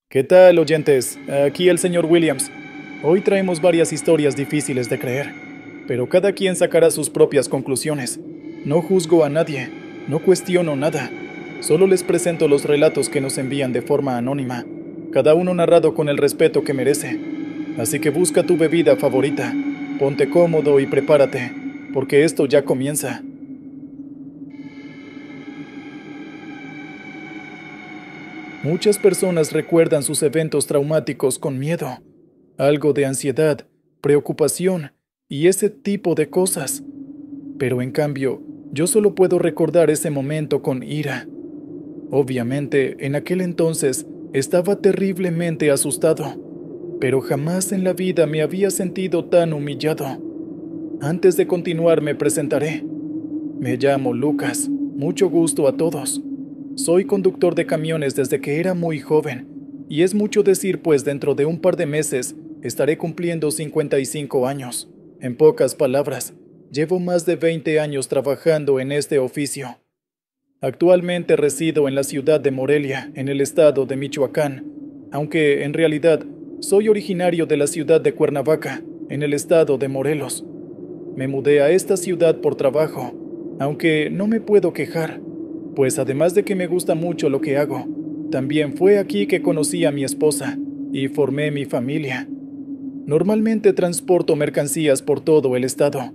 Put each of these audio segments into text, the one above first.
¿Qué tal, oyentes? Aquí el señor Williams. Hoy traemos varias historias difíciles de creer, pero cada quien sacará sus propias conclusiones. No juzgo a nadie, no cuestiono nada, solo les presento los relatos que nos envían de forma anónima, cada uno narrado con el respeto que merece. Así que busca tu bebida favorita, ponte cómodo y prepárate, porque esto ya comienza. Muchas personas recuerdan sus eventos traumáticos con miedo, algo de ansiedad, preocupación y ese tipo de cosas. Pero en cambio, yo solo puedo recordar ese momento con ira. Obviamente, en aquel entonces estaba terriblemente asustado, pero jamás en la vida me había sentido tan humillado. Antes de continuar me presentaré. Me llamo Lucas. Mucho gusto a todos. Soy conductor de camiones desde que era muy joven, y es mucho decir pues dentro de un par de meses estaré cumpliendo 55 años. En pocas palabras, llevo más de 20 años trabajando en este oficio. Actualmente resido en la ciudad de Morelia, en el estado de Michoacán, aunque en realidad soy originario de la ciudad de Cuernavaca, en el estado de Morelos. Me mudé a esta ciudad por trabajo, aunque no me puedo quejar, pues además de que me gusta mucho lo que hago, también fue aquí que conocí a mi esposa y formé mi familia. Normalmente transporto mercancías por todo el estado,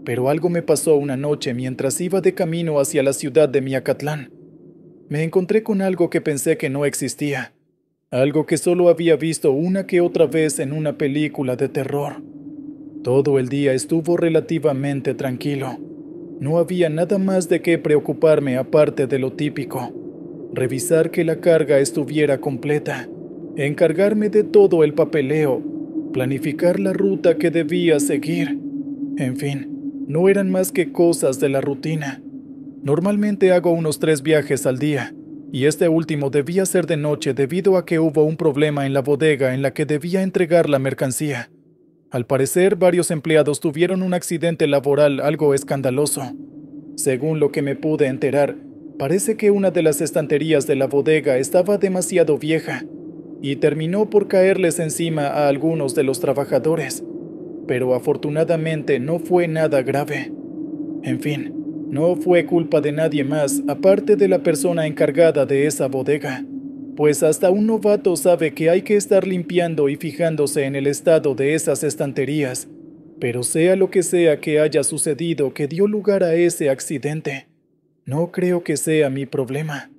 pero algo me pasó una noche mientras iba de camino hacia la ciudad de Miacatlán. Me encontré con algo que pensé que no existía, algo que solo había visto una que otra vez en una película de terror. Todo el día estuvo relativamente tranquilo. No había nada más de qué preocuparme aparte de lo típico. Revisar que la carga estuviera completa, encargarme de todo el papeleo, planificar la ruta que debía seguir. En fin, no eran más que cosas de la rutina. Normalmente hago unos 3 viajes al día, y este último debía ser de noche debido a que hubo un problema en la bodega en la que debía entregar la mercancía. Al parecer, varios empleados tuvieron un accidente laboral algo escandaloso. Según lo que me pude enterar, parece que una de las estanterías de la bodega estaba demasiado vieja y terminó por caerles encima a algunos de los trabajadores, pero afortunadamente no fue nada grave. En fin, no fue culpa de nadie más aparte de la persona encargada de esa bodega, pues hasta un novato sabe que hay que estar limpiando y fijándose en el estado de esas estanterías, pero sea lo que sea que haya sucedido que dio lugar a ese accidente, no creo que sea mi problema.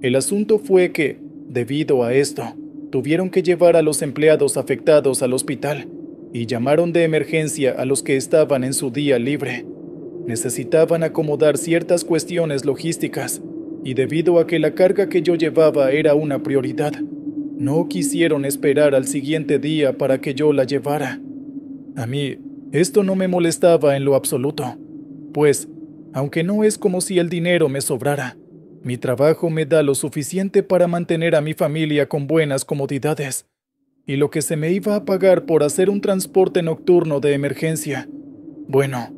El asunto fue que, debido a esto, tuvieron que llevar a los empleados afectados al hospital y llamaron de emergencia a los que estaban en su día libre. Necesitaban acomodar ciertas cuestiones logísticas, y debido a que la carga que yo llevaba era una prioridad, no quisieron esperar al siguiente día para que yo la llevara. A mí, esto no me molestaba en lo absoluto, pues, aunque no es como si el dinero me sobrara, mi trabajo me da lo suficiente para mantener a mi familia con buenas comodidades, y lo que se me iba a pagar por hacer un transporte nocturno de emergencia, bueno,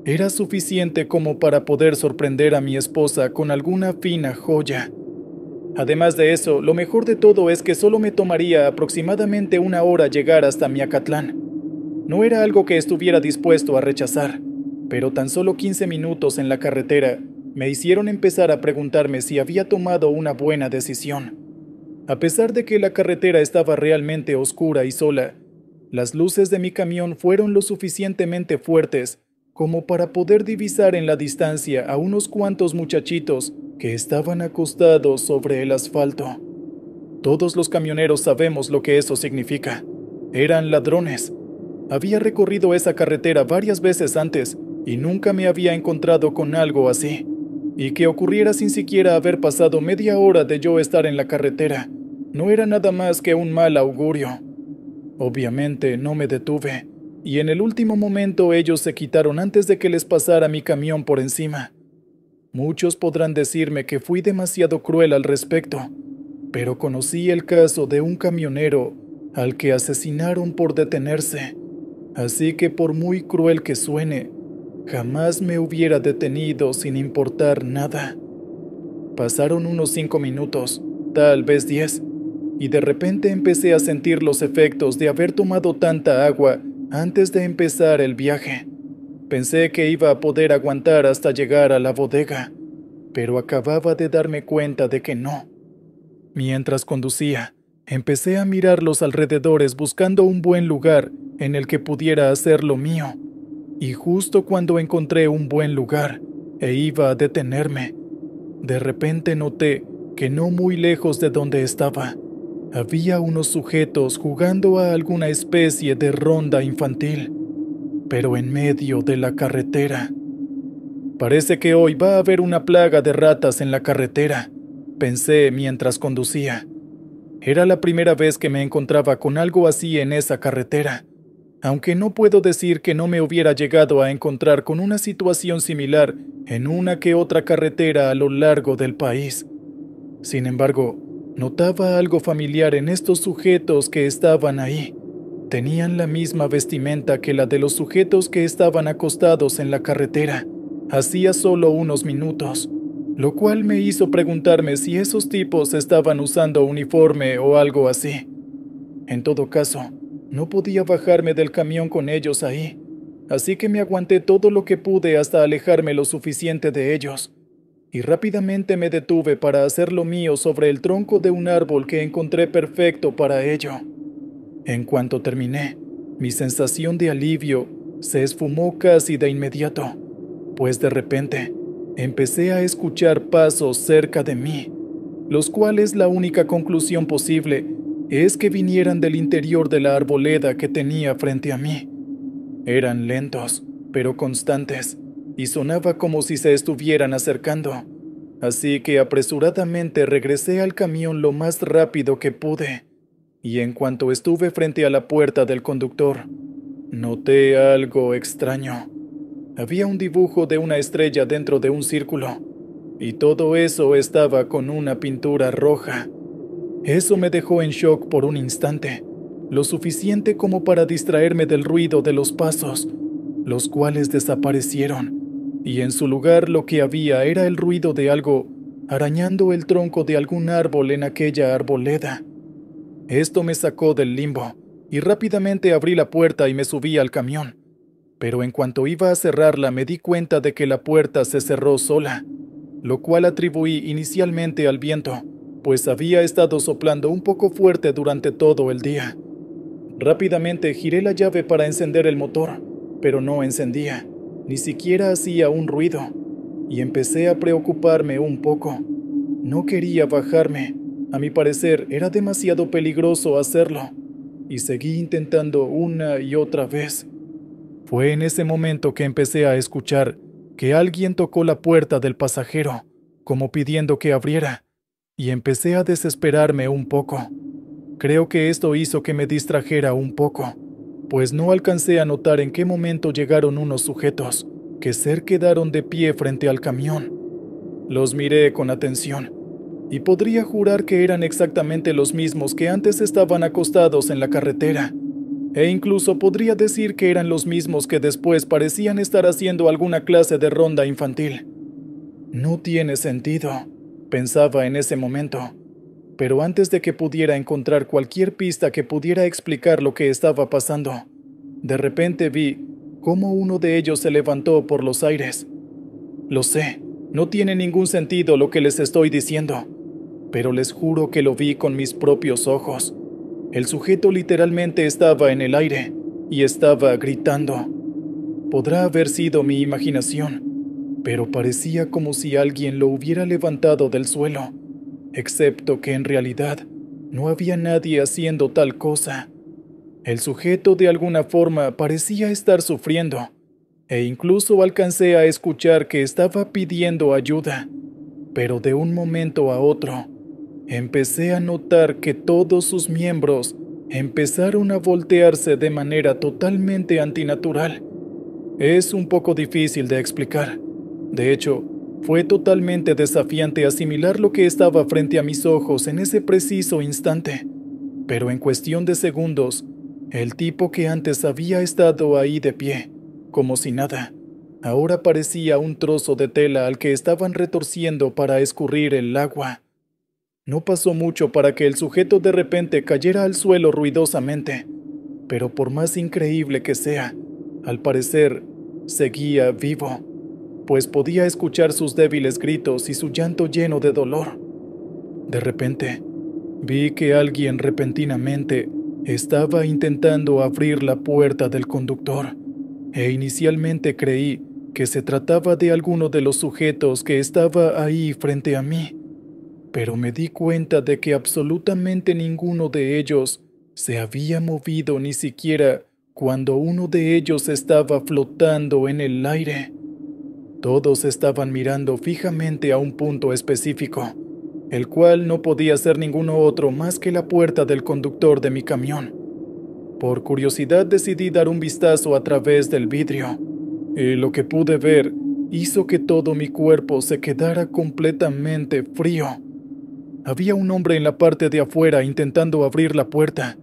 era suficiente como para poder sorprender a mi esposa con alguna fina joya. Además de eso, lo mejor de todo es que solo me tomaría aproximadamente 1 hora llegar hasta Miacatlán. No era algo que estuviera dispuesto a rechazar, pero tan solo 15 minutos en la carretera me hicieron empezar a preguntarme si había tomado una buena decisión. A pesar de que la carretera estaba realmente oscura y sola, las luces de mi camión fueron lo suficientemente fuertes como para poder divisar en la distancia a unos cuantos muchachitos que estaban acostados sobre el asfalto. Todos los camioneros sabemos lo que eso significa. Eran ladrones. Había recorrido esa carretera varias veces antes y nunca me había encontrado con algo así. Y que ocurriera sin siquiera haber pasado media hora de yo estar en la carretera, no era nada más que un mal augurio. Obviamente no me detuve, y en el último momento ellos se quitaron antes de que les pasara mi camión por encima. Muchos podrán decirme que fui demasiado cruel al respecto, pero conocí el caso de un camionero al que asesinaron por detenerse, así que por muy cruel que suene, jamás me hubiera detenido sin importar nada. Pasaron unos 5 minutos, tal vez 10, y de repente empecé a sentir los efectos de haber tomado tanta agua antes de empezar el viaje. Pensé que iba a poder aguantar hasta llegar a la bodega, pero acababa de darme cuenta de que no. Mientras conducía, empecé a mirar los alrededores buscando un buen lugar en el que pudiera hacer lo mío, y justo cuando encontré un buen lugar e iba a detenerme, de repente noté que no muy lejos de donde estaba, había unos sujetos jugando a alguna especie de ronda infantil, pero en medio de la carretera. Parece que hoy va a haber una plaga de ratas en la carretera, pensé mientras conducía. Era la primera vez que me encontraba con algo así en esa carretera, aunque no puedo decir que no me hubiera llegado a encontrar con una situación similar en una que otra carretera a lo largo del país. Sin embargo, notaba algo familiar en estos sujetos que estaban ahí. Tenían la misma vestimenta que la de los sujetos que estaban acostados en la carretera, hacía solo unos minutos, lo cual me hizo preguntarme si esos tipos estaban usando uniforme o algo así. En todo caso, no podía bajarme del camión con ellos ahí, así que me aguanté todo lo que pude hasta alejarme lo suficiente de ellos, y rápidamente me detuve para hacer lo mío sobre el tronco de un árbol que encontré perfecto para ello. En cuanto terminé, mi sensación de alivio se esfumó casi de inmediato, pues de repente empecé a escuchar pasos cerca de mí, los cuales la única conclusión posible es que vinieran del interior de la arboleda que tenía frente a mí. Eran lentos, pero constantes, y sonaba como si se estuvieran acercando, así que apresuradamente regresé al camión lo más rápido que pude, y en cuanto estuve frente a la puerta del conductor, noté algo extraño. Había un dibujo de una estrella dentro de un círculo, y todo eso estaba con una pintura roja. Eso me dejó en shock por un instante, lo suficiente como para distraerme del ruido de los pasos, los cuales desaparecieron, y en su lugar lo que había era el ruido de algo arañando el tronco de algún árbol en aquella arboleda. Esto me sacó del limbo, y rápidamente abrí la puerta y me subí al camión. Pero en cuanto iba a cerrarla me di cuenta de que la puerta se cerró sola, lo cual atribuí inicialmente al viento, pues había estado soplando un poco fuerte durante todo el día. Rápidamente giré la llave para encender el motor, pero no encendía, ni siquiera hacía un ruido, y empecé a preocuparme un poco. No quería bajarme, a mi parecer era demasiado peligroso hacerlo, y seguí intentando una y otra vez. Fue en ese momento que empecé a escuchar que alguien tocó la puerta del pasajero, como pidiendo que abriera, y empecé a desesperarme un poco. Creo que esto hizo que me distrajera un poco, pues no alcancé a notar en qué momento llegaron unos sujetos que se quedaron de pie frente al camión. Los miré con atención, y podría jurar que eran exactamente los mismos que antes estaban acostados en la carretera, e incluso podría decir que eran los mismos que después parecían estar haciendo alguna clase de ronda infantil. No tiene sentido, pensaba en ese momento, pero antes de que pudiera encontrar cualquier pista que pudiera explicar lo que estaba pasando, de repente vi cómo uno de ellos se levantó por los aires. Lo sé, no tiene ningún sentido lo que les estoy diciendo, pero les juro que lo vi con mis propios ojos. El sujeto literalmente estaba en el aire y estaba gritando. Podrá haber sido mi imaginación, pero parecía como si alguien lo hubiera levantado del suelo, excepto que en realidad no había nadie haciendo tal cosa. El sujeto de alguna forma parecía estar sufriendo, e incluso alcancé a escuchar que estaba pidiendo ayuda, pero de un momento a otro, empecé a notar que todos sus miembros empezaron a voltearse de manera totalmente antinatural. Es un poco difícil de explicar. De hecho, fue totalmente desafiante asimilar lo que estaba frente a mis ojos en ese preciso instante. Pero en cuestión de segundos, el tipo que antes había estado ahí de pie, como si nada, ahora parecía un trozo de tela al que estaban retorciendo para escurrir el agua. No pasó mucho para que el sujeto de repente cayera al suelo ruidosamente, pero por más increíble que sea, al parecer seguía vivo, pues podía escuchar sus débiles gritos y su llanto lleno de dolor. De repente, vi que alguien repentinamente estaba intentando abrir la puerta del conductor, e inicialmente creí que se trataba de alguno de los sujetos que estaba ahí frente a mí, pero me di cuenta de que absolutamente ninguno de ellos se había movido ni siquiera cuando uno de ellos estaba flotando en el aire. Todos estaban mirando fijamente a un punto específico, el cual no podía ser ninguno otro más que la puerta del conductor de mi camión. Por curiosidad decidí dar un vistazo a través del vidrio, y lo que pude ver hizo que todo mi cuerpo se quedara completamente frío. Había un hombre en la parte de afuera intentando abrir la puerta,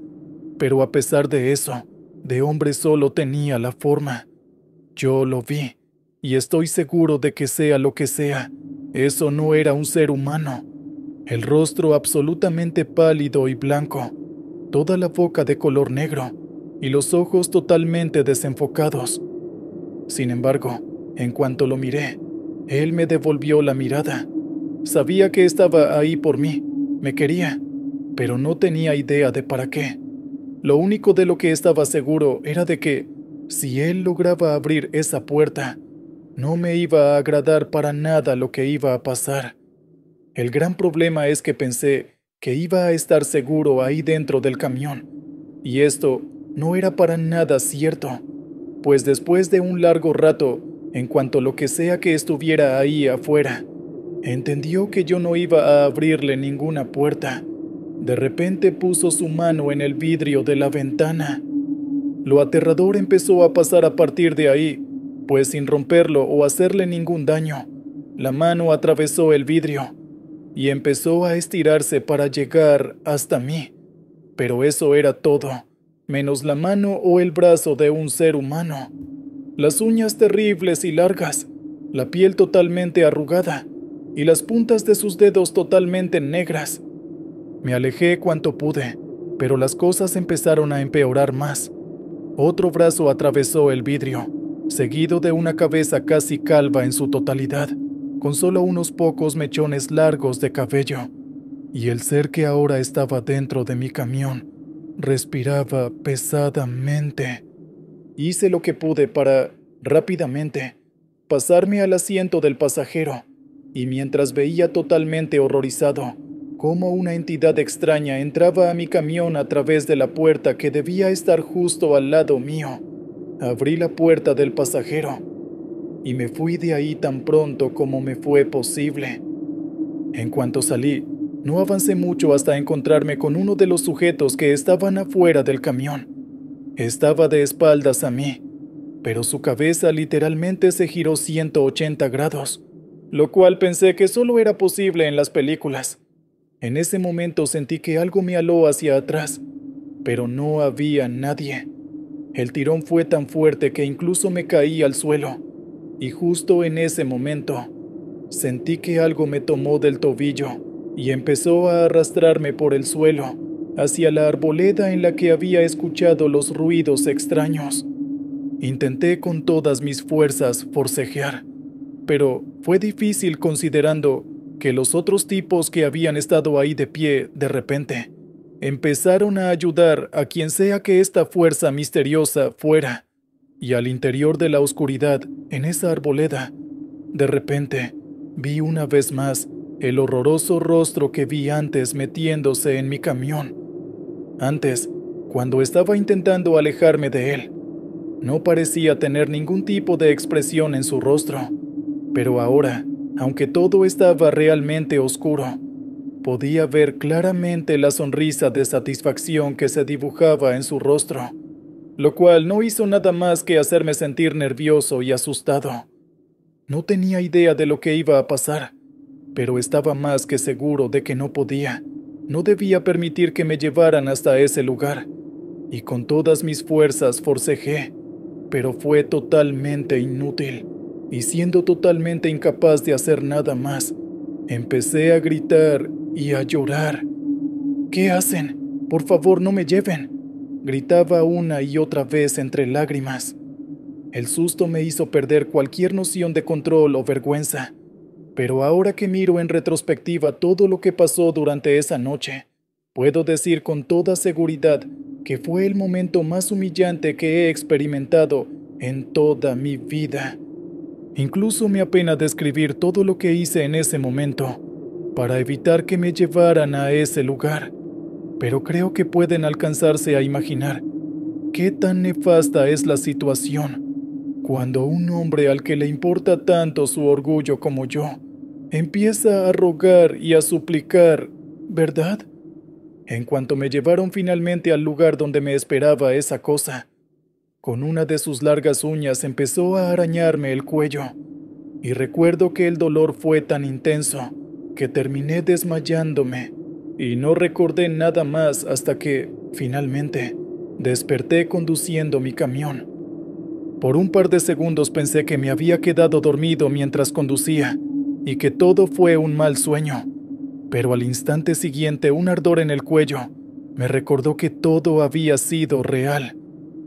pero a pesar de eso, de hombre solo tenía la forma. Yo lo vi, y estoy seguro de que sea lo que sea, eso no era un ser humano. El rostro absolutamente pálido y blanco, toda la boca de color negro, y los ojos totalmente desenfocados. Sin embargo, en cuanto lo miré, él me devolvió la mirada. Sabía que estaba ahí por mí, me quería, pero no tenía idea de para qué. Lo único de lo que estaba seguro era de que, si él lograba abrir esa puerta, no me iba a agradar para nada lo que iba a pasar. El gran problema es que pensé que iba a estar seguro ahí dentro del camión, y esto no era para nada cierto, pues después de un largo rato, en cuanto lo que sea que estuviera ahí afuera, entendió que yo no iba a abrirle ninguna puerta. De repente puso su mano en el vidrio de la ventana. Lo aterrador empezó a pasar a partir de ahí, pues sin romperlo o hacerle ningún daño, la mano atravesó el vidrio y empezó a estirarse para llegar hasta mí. Pero eso era todo, menos la mano o el brazo de un ser humano. Las uñas terribles y largas, la piel totalmente arrugada y las puntas de sus dedos totalmente negras. Me alejé cuanto pude, pero las cosas empezaron a empeorar más. Otro brazo atravesó el vidrio, seguido de una cabeza casi calva en su totalidad, con solo unos pocos mechones largos de cabello, y el ser que ahora estaba dentro de mi camión respiraba pesadamente. Hice lo que pude para, rápidamente, pasarme al asiento del pasajero, y mientras veía totalmente horrorizado cómo una entidad extraña entraba a mi camión a través de la puerta que debía estar justo al lado mío, abrí la puerta del pasajero y me fui de ahí tan pronto como me fue posible. En cuanto salí, no avancé mucho hasta encontrarme con uno de los sujetos que estaban afuera del camión. Estaba de espaldas a mí, pero su cabeza literalmente se giró 180 grados, lo cual pensé que solo era posible en las películas. En ese momento sentí que algo me aló hacia atrás, pero no había nadie. El tirón fue tan fuerte que incluso me caí al suelo, y justo en ese momento, sentí que algo me tomó del tobillo y empezó a arrastrarme por el suelo hacia la arboleda en la que había escuchado los ruidos extraños. Intenté con todas mis fuerzas forcejear, pero fue difícil considerando que los otros tipos que habían estado ahí de pie, de repente, empezaron a ayudar a quien sea que esta fuerza misteriosa fuera, y al interior de la oscuridad, en esa arboleda, de repente, vi una vez más el horroroso rostro que vi antes metiéndose en mi camión. Antes, cuando estaba intentando alejarme de él, no parecía tener ningún tipo de expresión en su rostro, pero ahora, aunque todo estaba realmente oscuro, podía ver claramente la sonrisa de satisfacción que se dibujaba en su rostro, lo cual no hizo nada más que hacerme sentir nervioso y asustado. No tenía idea de lo que iba a pasar, pero estaba más que seguro de que no debía permitir que me llevaran hasta ese lugar, y con todas mis fuerzas forcejeé, pero fue totalmente inútil, y siendo totalmente incapaz de hacer nada más, empecé a gritar y a llorar. ¿Qué hacen? Por favor, no me lleven, gritaba una y otra vez entre lágrimas. El susto me hizo perder cualquier noción de control o vergüenza, pero ahora que miro en retrospectiva todo lo que pasó durante esa noche, puedo decir con toda seguridad que fue el momento más humillante que he experimentado en toda mi vida. Incluso me apena describir todo lo que hice en ese momento para evitar que me llevaran a ese lugar, pero creo que pueden alcanzarse a imaginar qué tan nefasta es la situación cuando un hombre al que le importa tanto su orgullo como yo empieza a rogar y a suplicar, ¿verdad? En cuanto me llevaron finalmente al lugar donde me esperaba esa cosa, con una de sus largas uñas empezó a arañarme el cuello, y recuerdo que el dolor fue tan intenso que terminé desmayándome, y no recordé nada más hasta que, finalmente, desperté conduciendo mi camión. Por un par de segundos pensé que me había quedado dormido mientras conducía, y que todo fue un mal sueño, pero al instante siguiente un ardor en el cuello me recordó que todo había sido real,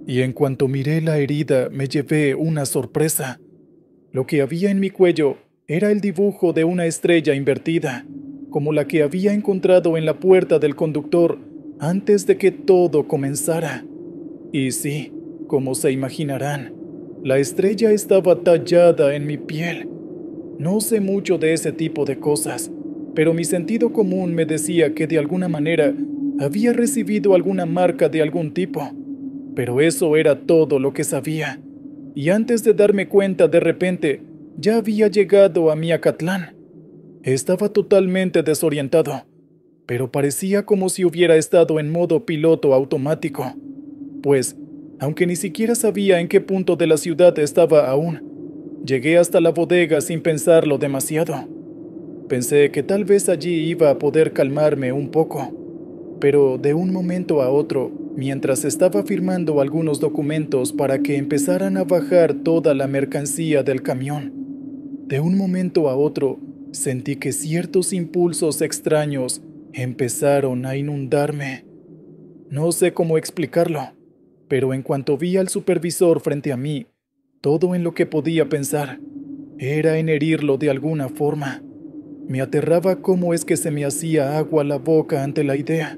y en cuanto miré la herida me llevé una sorpresa. Lo que había en mi cuello era el dibujo de una estrella invertida, como la que había encontrado en la puerta del conductor antes de que todo comenzara. Y sí, como se imaginarán, la estrella estaba tallada en mi piel. No sé mucho de ese tipo de cosas, pero mi sentido común me decía que de alguna manera había recibido alguna marca de algún tipo. Pero eso era todo lo que sabía, y antes de darme cuenta de repente, ya había llegado a Miacatlán. Estaba totalmente desorientado, pero parecía como si hubiera estado en modo piloto automático, pues, aunque ni siquiera sabía en qué punto de la ciudad estaba aún, llegué hasta la bodega sin pensarlo demasiado. Pensé que tal vez allí iba a poder calmarme un poco, pero de un momento a otro, mientras estaba firmando algunos documentos para que empezaran a bajar toda la mercancía del camión, de un momento a otro sentí que ciertos impulsos extraños empezaron a inundarme. No sé cómo explicarlo, pero en cuanto vi al supervisor frente a mí, todo en lo que podía pensar era en herirlo de alguna forma. Me aterraba cómo es que se me hacía agua la boca ante la idea,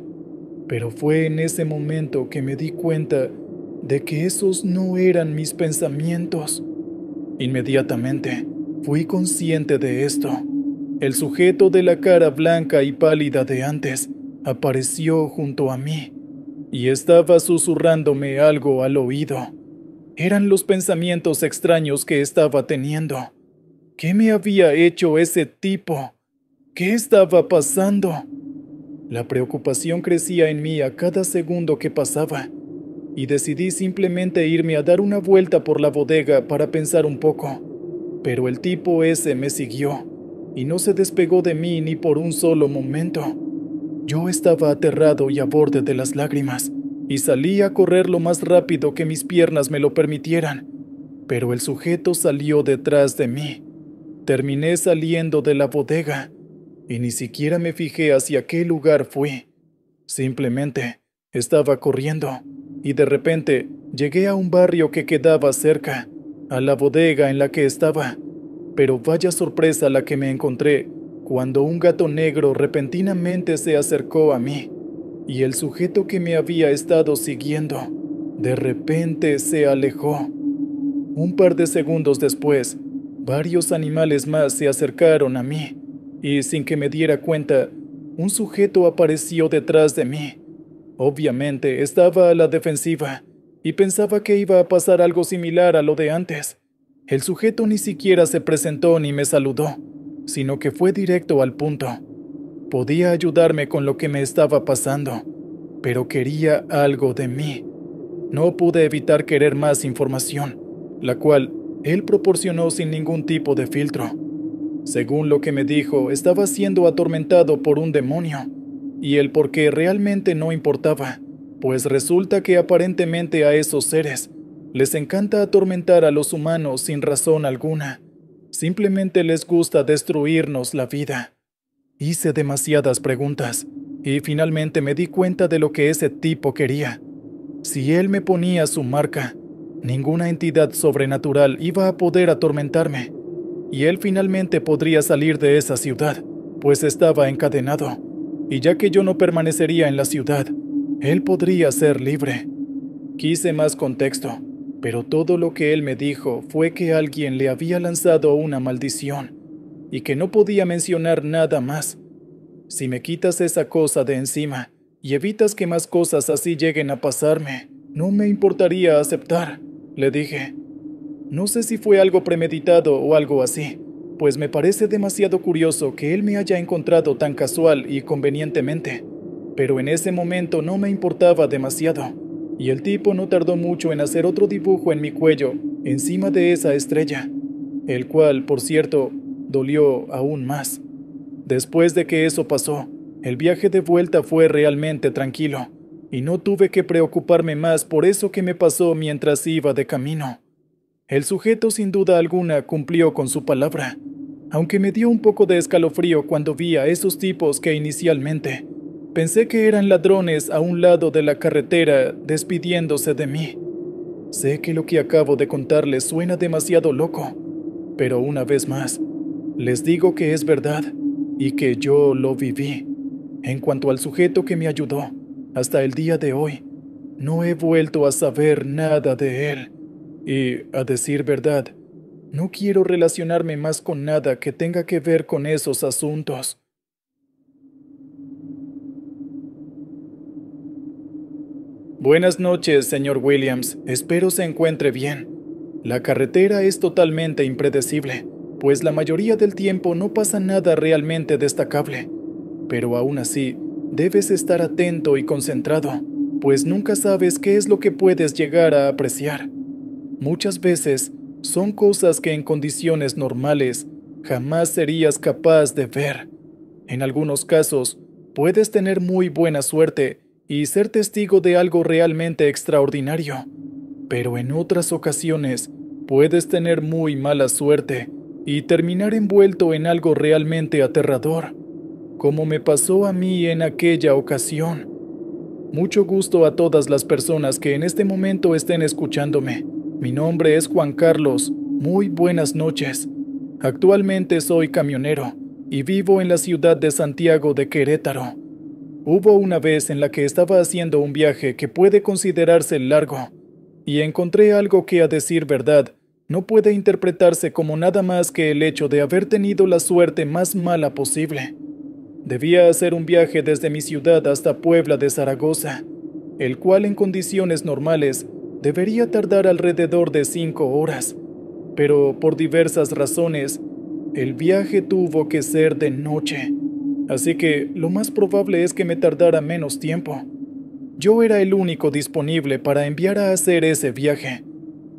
pero fue en ese momento que me di cuenta de que esos no eran mis pensamientos. Inmediatamente fui consciente de esto. El sujeto de la cara blanca y pálida de antes apareció junto a mí y estaba susurrándome algo al oído. Eran los pensamientos extraños que estaba teniendo. ¿Qué me había hecho ese tipo? ¿Qué estaba pasando? La preocupación crecía en mí a cada segundo que pasaba, y decidí simplemente irme a dar una vuelta por la bodega para pensar un poco. Pero el tipo ese me siguió, y no se despegó de mí ni por un solo momento. Yo estaba aterrado y a borde de las lágrimas, y salí a correr lo más rápido que mis piernas me lo permitieran, pero el sujeto salió detrás de mí. Terminé saliendo de la bodega, y ni siquiera me fijé hacia qué lugar fui. Simplemente estaba corriendo, y de repente llegué a un barrio que quedaba cerca, a la bodega en la que estaba. Pero vaya sorpresa la que me encontré cuando un gato negro repentinamente se acercó a mí, y el sujeto que me había estado siguiendo, de repente se alejó. Un par de segundos después, varios animales más se acercaron a mí, y sin que me diera cuenta, un sujeto apareció detrás de mí. Obviamente estaba a la defensiva, y pensaba que iba a pasar algo similar a lo de antes. El sujeto ni siquiera se presentó ni me saludó, sino que fue directo al punto. Podía ayudarme con lo que me estaba pasando, pero quería algo de mí. No pude evitar querer más información, la cual él proporcionó sin ningún tipo de filtro. Según lo que me dijo, estaba siendo atormentado por un demonio, y el por qué realmente no importaba, pues resulta que aparentemente a esos seres les encanta atormentar a los humanos sin razón alguna. Simplemente les gusta destruirnos la vida. Hice demasiadas preguntas y finalmente me di cuenta de lo que ese tipo quería. Si él me ponía su marca, ninguna entidad sobrenatural iba a poder atormentarme, y él finalmente podría salir de esa ciudad, pues estaba encadenado, y ya que yo no permanecería en la ciudad, él podría ser libre. Quise más contexto, pero todo lo que él me dijo fue que alguien le había lanzado una maldición, y que no podía mencionar nada más. Si me quitas esa cosa de encima y evitas que más cosas así lleguen a pasarme, no me importaría aceptar, le dije. No sé si fue algo premeditado o algo así, pues me parece demasiado curioso que él me haya encontrado tan casual y convenientemente, pero en ese momento no me importaba demasiado, y el tipo no tardó mucho en hacer otro dibujo en mi cuello, encima de esa estrella, el cual, por cierto, dolió aún más. Después de que eso pasó, el viaje de vuelta fue realmente tranquilo, y no tuve que preocuparme más por eso que me pasó mientras iba de camino. El sujeto sin duda alguna cumplió con su palabra, aunque me dio un poco de escalofrío cuando vi a esos tipos que inicialmente pensé que eran ladrones a un lado de la carretera despidiéndose de mí. Sé que lo que acabo de contarles suena demasiado loco, pero una vez más, les digo que es verdad y que yo lo viví. En cuanto al sujeto que me ayudó, hasta el día de hoy, no he vuelto a saber nada de él. Y, a decir verdad, no quiero relacionarme más con nada que tenga que ver con esos asuntos. Buenas noches, señor Williams. Espero se encuentre bien. La carretera es totalmente impredecible, pues la mayoría del tiempo no pasa nada realmente destacable. Pero aún así, debes estar atento y concentrado, pues nunca sabes qué es lo que puedes llegar a apreciar. Muchas veces son cosas que en condiciones normales jamás serías capaz de ver. En algunos casos, puedes tener muy buena suerte y ser testigo de algo realmente extraordinario, pero en otras ocasiones puedes tener muy mala suerte y terminar envuelto en algo realmente aterrador, como me pasó a mí en aquella ocasión. Mucho gusto a todas las personas que en este momento estén escuchándome. Mi nombre es Juan Carlos. Muy buenas noches. Actualmente soy camionero y vivo en la ciudad de Santiago de Querétaro. Hubo una vez en la que estaba haciendo un viaje que puede considerarse largo y encontré algo que, a decir verdad, no puede interpretarse como nada más que el hecho de haber tenido la suerte más mala posible. Debía hacer un viaje desde mi ciudad hasta Puebla de Zaragoza, el cual en condiciones normales debería tardar alrededor de 5 horas, pero por diversas razones, el viaje tuvo que ser de noche, así que lo más probable es que me tardara menos tiempo. Yo era el único disponible para enviar a hacer ese viaje,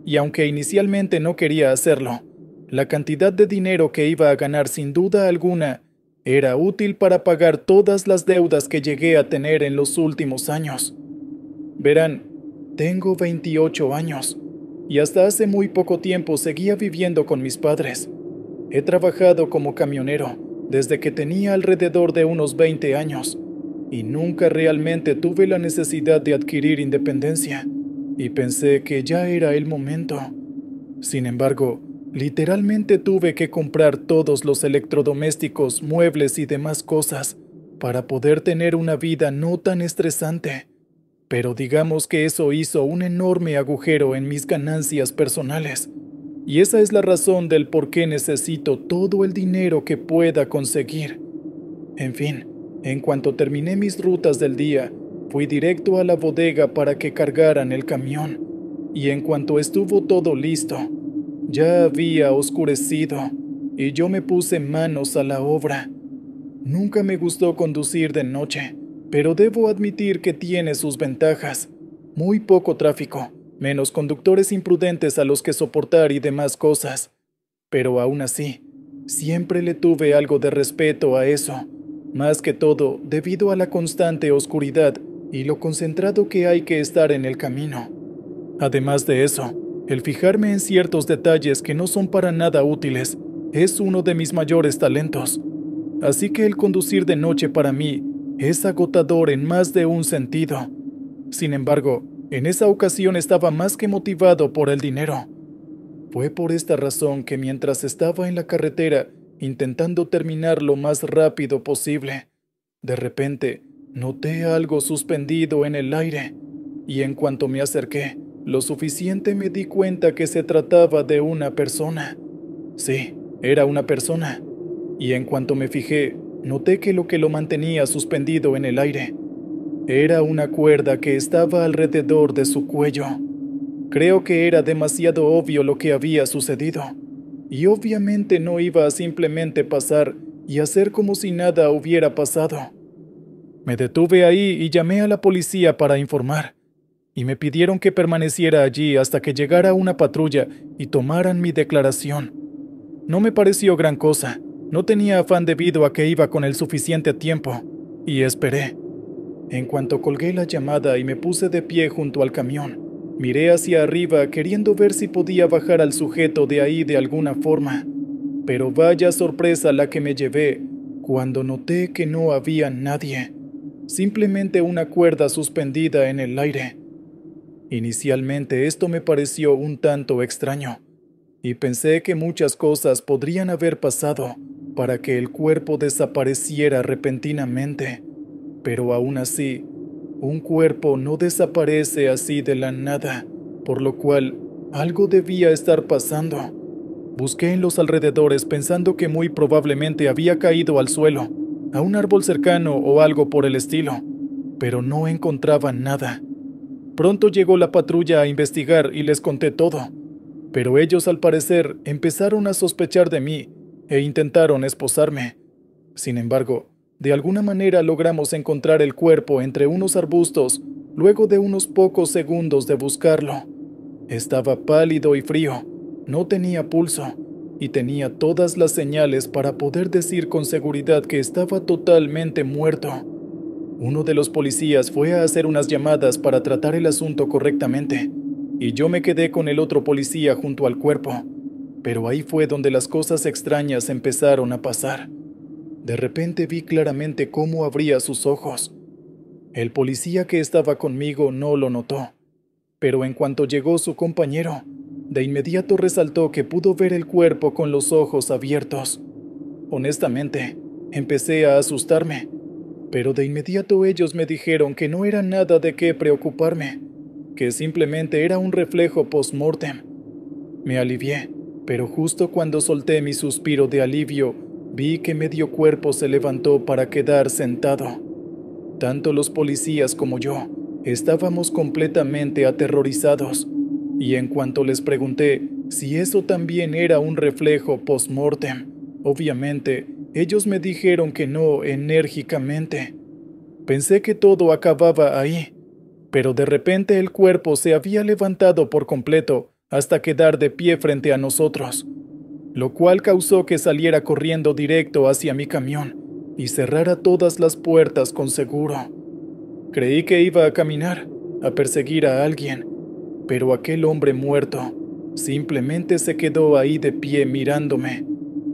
y aunque inicialmente no quería hacerlo, la cantidad de dinero que iba a ganar sin duda alguna era útil para pagar todas las deudas que llegué a tener en los últimos años. Verán, tengo 28 años y hasta hace muy poco tiempo seguía viviendo con mis padres. He trabajado como camionero desde que tenía alrededor de unos 20 años y nunca realmente tuve la necesidad de adquirir independencia y pensé que ya era el momento. Sin embargo, literalmente tuve que comprar todos los electrodomésticos, muebles y demás cosas para poder tener una vida no tan estresante. Pero digamos que eso hizo un enorme agujero en mis ganancias personales. Y esa es la razón del por qué necesito todo el dinero que pueda conseguir. En fin, en cuanto terminé mis rutas del día, fui directo a la bodega para que cargaran el camión. Y en cuanto estuvo todo listo, ya había oscurecido y yo me puse manos a la obra. Nunca me gustó conducir de noche, pero debo admitir que tiene sus ventajas. Muy poco tráfico, menos conductores imprudentes a los que soportar y demás cosas. Pero aún así, siempre le tuve algo de respeto a eso, más que todo debido a la constante oscuridad y lo concentrado que hay que estar en el camino. Además de eso, el fijarme en ciertos detalles que no son para nada útiles es uno de mis mayores talentos. así que el conducir de noche para mí es agotador en más de un sentido. Sin embargo, en esa ocasión estaba más que motivado por el dinero. Fue por esta razón que mientras estaba en la carretera intentando terminar lo más rápido posible, de repente noté algo suspendido en el aire, y en cuanto me acerqué lo suficiente me di cuenta que se trataba de una persona. Sí, era una persona, y en cuanto me fijé, noté que lo mantenía suspendido en el aire era una cuerda que estaba alrededor de su cuello. Creo que era demasiado obvio lo que había sucedido, y obviamente no iba a simplemente pasar y hacer como si nada hubiera pasado. Me detuve ahí y llamé a la policía para informar, y me pidieron que permaneciera allí hasta que llegara una patrulla y tomaran mi declaración. No me pareció gran cosa, no tenía afán debido a que iba con el suficiente tiempo, y esperé. En cuanto colgué la llamada y me puse de pie junto al camión, miré hacia arriba queriendo ver si podía bajar al sujeto de ahí de alguna forma. Pero vaya sorpresa la que me llevé cuando noté que no había nadie, simplemente una cuerda suspendida en el aire. Inicialmente esto me pareció un tanto extraño, y pensé que muchas cosas podrían haber pasado para que el cuerpo desapareciera repentinamente. Pero aún así, un cuerpo no desaparece así de la nada, por lo cual algo debía estar pasando. Busqué en los alrededores pensando que muy probablemente había caído al suelo, a un árbol cercano o algo por el estilo, pero no encontraba nada. Pronto llegó la patrulla a investigar y les conté todo, pero ellos al parecer empezaron a sospechar de mí e intentaron esposarme. Sin embargo, de alguna manera logramos encontrar el cuerpo entre unos arbustos luego de unos pocos segundos de buscarlo. Estaba pálido y frío, no tenía pulso y tenía todas las señales para poder decir con seguridad que estaba totalmente muerto. Uno de los policías fue a hacer unas llamadas para tratar el asunto correctamente, y yo me quedé con el otro policía junto al cuerpo, pero ahí fue donde las cosas extrañas empezaron a pasar. De repente vi claramente cómo abría sus ojos. El policía que estaba conmigo no lo notó, pero en cuanto llegó su compañero, de inmediato resaltó que pudo ver el cuerpo con los ojos abiertos. Honestamente, empecé a asustarme, pero de inmediato ellos me dijeron que no era nada de qué preocuparme, que simplemente era un reflejo post-mortem. Me alivié, pero justo cuando solté mi suspiro de alivio, vi que medio cuerpo se levantó para quedar sentado. Tanto los policías como yo estábamos completamente aterrorizados, y en cuanto les pregunté si eso también era un reflejo post-mortem, obviamente ellos me dijeron que no enérgicamente. Pensé que todo acababa ahí, pero de repente el cuerpo se había levantado por completo hasta quedar de pie frente a nosotros, lo cual causó que saliera corriendo directo hacia mi camión y cerrara todas las puertas con seguro. Creí que iba a caminar, a perseguir a alguien, pero aquel hombre muerto simplemente se quedó ahí de pie mirándome,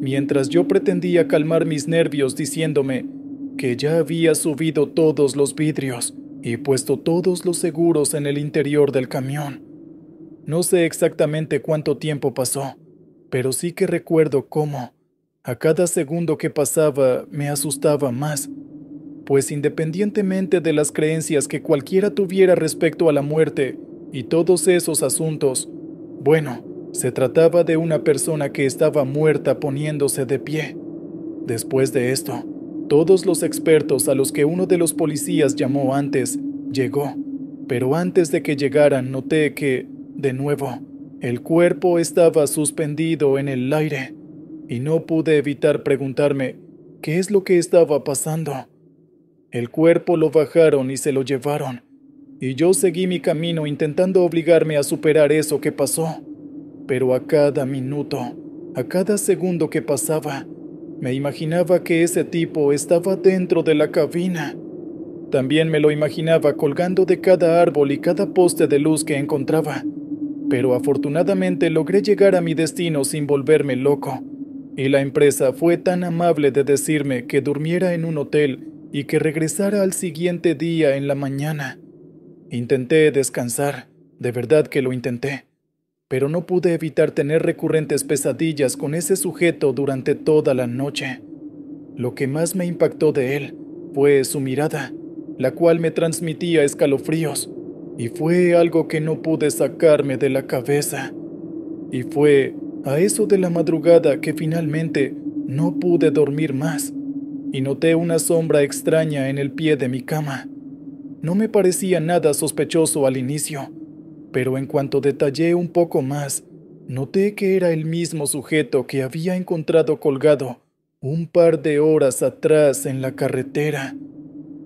mientras yo pretendía calmar mis nervios diciéndome que ya había subido todos los vidrios y puesto todos los seguros en el interior del camión. No sé exactamente cuánto tiempo pasó, pero sí que recuerdo cómo, a cada segundo que pasaba, me asustaba más, pues independientemente de las creencias que cualquiera tuviera respecto a la muerte y todos esos asuntos, bueno, se trataba de una persona que estaba muerta poniéndose de pie. Después de esto, todos los expertos a los que uno de los policías llamó antes llegó, pero antes de que llegaran noté que, de nuevo, el cuerpo estaba suspendido en el aire, y no pude evitar preguntarme qué es lo que estaba pasando. El cuerpo lo bajaron y se lo llevaron, y yo seguí mi camino intentando obligarme a superar eso que pasó, pero a cada minuto, a cada segundo que pasaba, me imaginaba que ese tipo estaba dentro de la cabina. También me lo imaginaba colgando de cada árbol y cada poste de luz que encontraba, pero afortunadamente logré llegar a mi destino sin volverme loco. y la empresa fue tan amable de decirme que durmiera en un hotel y que regresara al siguiente día en la mañana. Intenté descansar, de verdad que lo intenté, pero no pude evitar tener recurrentes pesadillas con ese sujeto durante toda la noche. Lo que más me impactó de él fue su mirada, la cual me transmitía escalofríos, y fue algo que no pude sacarme de la cabeza. Y fue a eso de la madrugada que finalmente no pude dormir más, y noté una sombra extraña en el pie de mi cama. No me parecía nada sospechoso al inicio, pero en cuanto detallé un poco más, noté que era el mismo sujeto que había encontrado colgado un par de horas atrás en la carretera.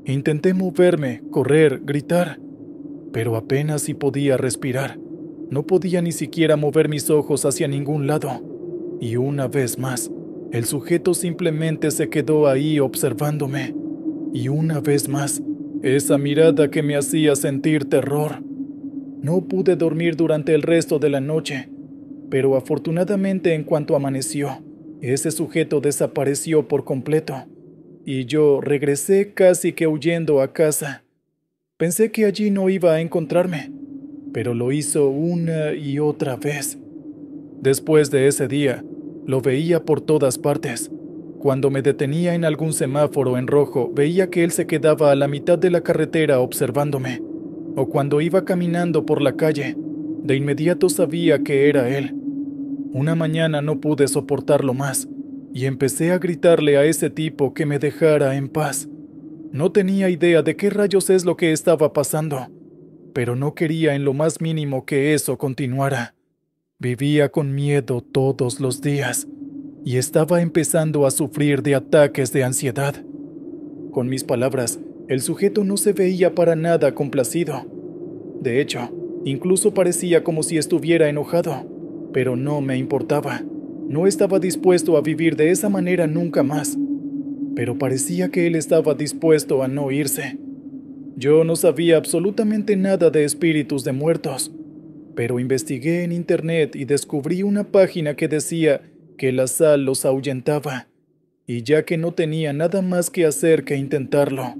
Intenté moverme, correr, gritar, pero apenas si podía respirar. No podía ni siquiera mover mis ojos hacia ningún lado. Y una vez más, el sujeto simplemente se quedó ahí observándome. Y una vez más, esa mirada que me hacía sentir terror. No pude dormir durante el resto de la noche, pero afortunadamente en cuanto amaneció, ese sujeto desapareció por completo, y yo regresé casi que huyendo a casa. Pensé que allí no iba a encontrarme, pero lo hizo una y otra vez. Después de ese día, lo veía por todas partes. Cuando me detenía en algún semáforo en rojo, veía que él se quedaba a la mitad de la carretera observándome. O cuando iba caminando por la calle, de inmediato sabía que era él. Una mañana no pude soportarlo más, y empecé a gritarle a ese tipo que me dejara en paz. No tenía idea de qué rayos es lo que estaba pasando, pero no quería en lo más mínimo que eso continuara. Vivía con miedo todos los días, y estaba empezando a sufrir de ataques de ansiedad. Con mis palabras, el sujeto no se veía para nada complacido. De hecho, incluso parecía como si estuviera enojado, pero no me importaba. No estaba dispuesto a vivir de esa manera nunca más, pero parecía que él estaba dispuesto a no irse. Yo no sabía absolutamente nada de espíritus de muertos, pero investigué en internet y descubrí una página que decía que la sal los ahuyentaba, y ya que no tenía nada más que hacer que intentarlo,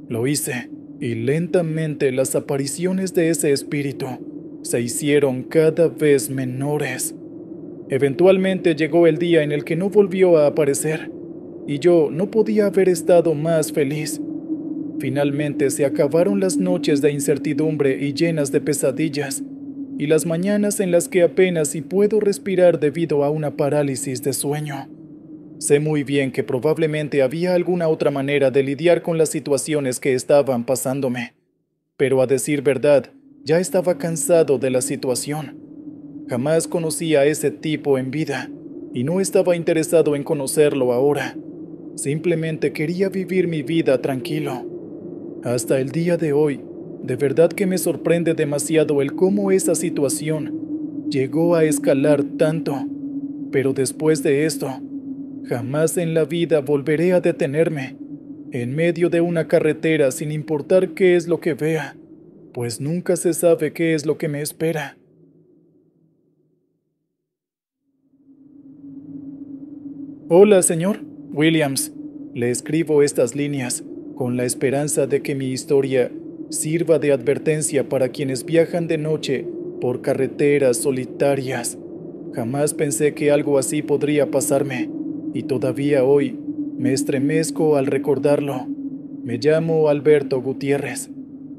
lo hice, y lentamente las apariciones de ese espíritu se hicieron cada vez menores. Eventualmente llegó el día en el que no volvió a aparecer, y yo no podía haber estado más feliz. Finalmente se acabaron las noches de incertidumbre y llenas de pesadillas, y las mañanas en las que apenas si puedo respirar debido a una parálisis de sueño. Sé muy bien que probablemente había alguna otra manera de lidiar con las situaciones que estaban pasándome, pero a decir verdad, ya estaba cansado de la situación. Jamás conocí a ese tipo en vida, y no estaba interesado en conocerlo ahora. Simplemente quería vivir mi vida tranquilo. Hasta el día de hoy, de verdad que me sorprende demasiado el cómo esa situación llegó a escalar tanto, pero después de esto, jamás en la vida volveré a detenerme en medio de una carretera sin importar qué es lo que vea, pues nunca se sabe qué es lo que me espera. Hola, señor Williams. Le escribo estas líneas con la esperanza de que mi historia sirva de advertencia para quienes viajan de noche por carreteras solitarias. Jamás pensé que algo así podría pasarme, y todavía hoy me estremezco al recordarlo. Me llamo Alberto Gutiérrez.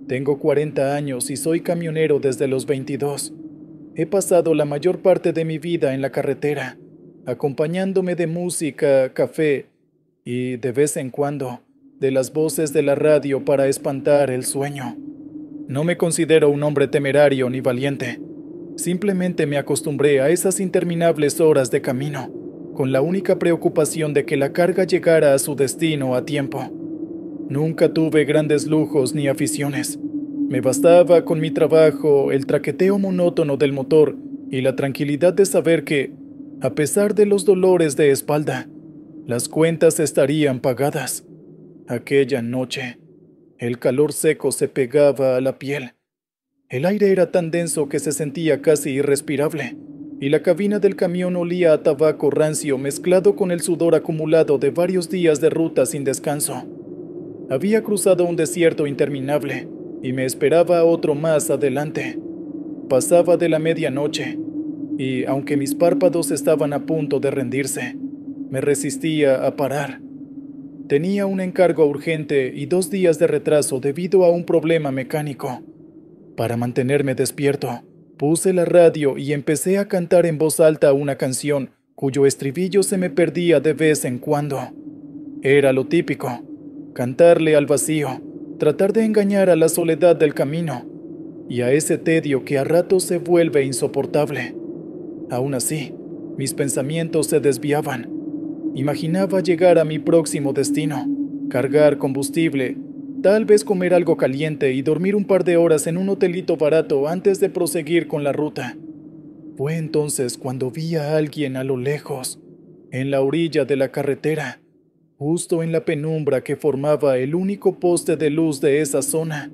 Tengo 40 años y soy camionero desde los 22. He pasado la mayor parte de mi vida en la carretera, acompañándome de música, café y, de vez en cuando, de las voces de la radio para espantar el sueño. No me considero un hombre temerario ni valiente. Simplemente me acostumbré a esas interminables horas de camino, con la única preocupación de que la carga llegara a su destino a tiempo. Nunca tuve grandes lujos ni aficiones. Me bastaba con mi trabajo, el traqueteo monótono del motor y la tranquilidad de saber que, a pesar de los dolores de espalda, las cuentas estarían pagadas. Aquella noche, el calor seco se pegaba a la piel. El aire era tan denso que se sentía casi irrespirable, y la cabina del camión olía a tabaco rancio mezclado con el sudor acumulado de varios días de ruta sin descanso. Había cruzado un desierto interminable y me esperaba otro más adelante. Pasaba de la medianoche y, aunque mis párpados estaban a punto de rendirse, me resistía a parar. Tenía un encargo urgente y 2 días de retraso debido a un problema mecánico. Para mantenerme despierto, puse la radio y empecé a cantar en voz alta una canción cuyo estribillo se me perdía de vez en cuando. Era lo típico, cantarle al vacío, tratar de engañar a la soledad del camino y a ese tedio que a ratos se vuelve insoportable. Aún así, mis pensamientos se desviaban. Imaginaba llegar a mi próximo destino, cargar combustible, tal vez comer algo caliente y dormir un par de horas en un hotelito barato antes de proseguir con la ruta. Fue entonces cuando vi a alguien a lo lejos, en la orilla de la carretera, justo en la penumbra que formaba el único poste de luz de esa zona.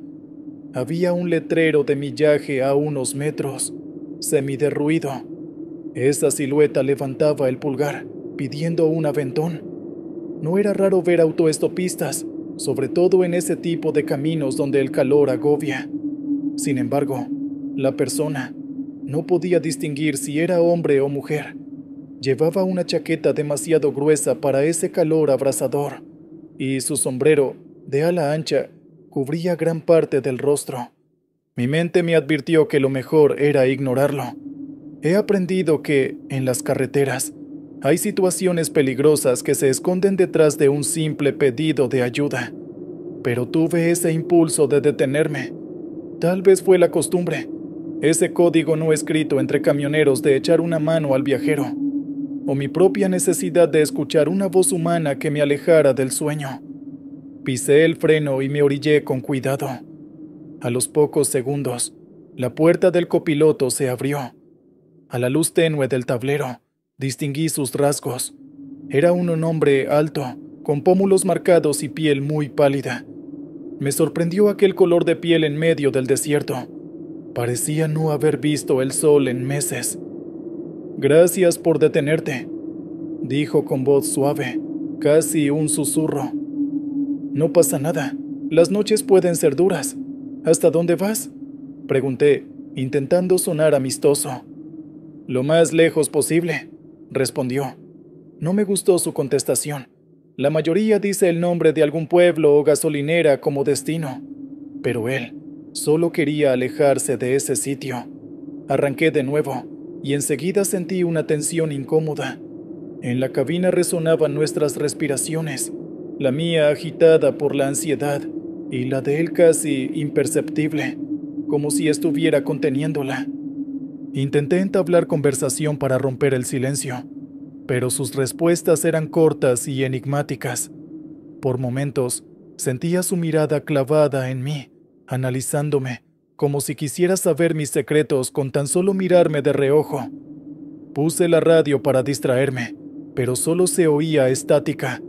Había un letrero de millaje a unos metros, semiderruido. Esa silueta levantaba el pulgar, pidiendo un aventón. No era raro ver autoestopistas, sobre todo en ese tipo de caminos donde el calor agobia. Sin embargo, la persona no podía distinguir si era hombre o mujer. Llevaba una chaqueta demasiado gruesa para ese calor abrasador, y su sombrero, de ala ancha, cubría gran parte del rostro. Mi mente me advirtió que lo mejor era ignorarlo. He aprendido que, en las carreteras, hay situaciones peligrosas que se esconden detrás de un simple pedido de ayuda. Pero tuve ese impulso de detenerme. Tal vez fue la costumbre, ese código no escrito entre camioneros de echar una mano al viajero, o mi propia necesidad de escuchar una voz humana que me alejara del sueño. Pisé el freno y me orillé con cuidado. A los pocos segundos, la puerta del copiloto se abrió. A la luz tenue del tablero, distinguí sus rasgos. Era un hombre alto, con pómulos marcados y piel muy pálida. Me sorprendió aquel color de piel en medio del desierto. Parecía no haber visto el sol en meses. «Gracias por detenerte», dijo con voz suave, casi un susurro. «No pasa nada. Las noches pueden ser duras. ¿Hasta dónde vas?», pregunté, intentando sonar amistoso. «Lo más lejos posible», respondió. No me gustó su contestación. La mayoría dice el nombre de algún pueblo o gasolinera como destino, pero él solo quería alejarse de ese sitio. Arranqué de nuevo y enseguida sentí una tensión incómoda. En la cabina resonaban nuestras respiraciones, la mía agitada por la ansiedad y la de él casi imperceptible, como si estuviera conteniéndola. Intenté entablar conversación para romper el silencio, pero sus respuestas eran cortas y enigmáticas. Por momentos, sentía su mirada clavada en mí, analizándome, como si quisiera saber mis secretos con tan solo mirarme de reojo. Puse la radio para distraerme, pero solo se oía estática,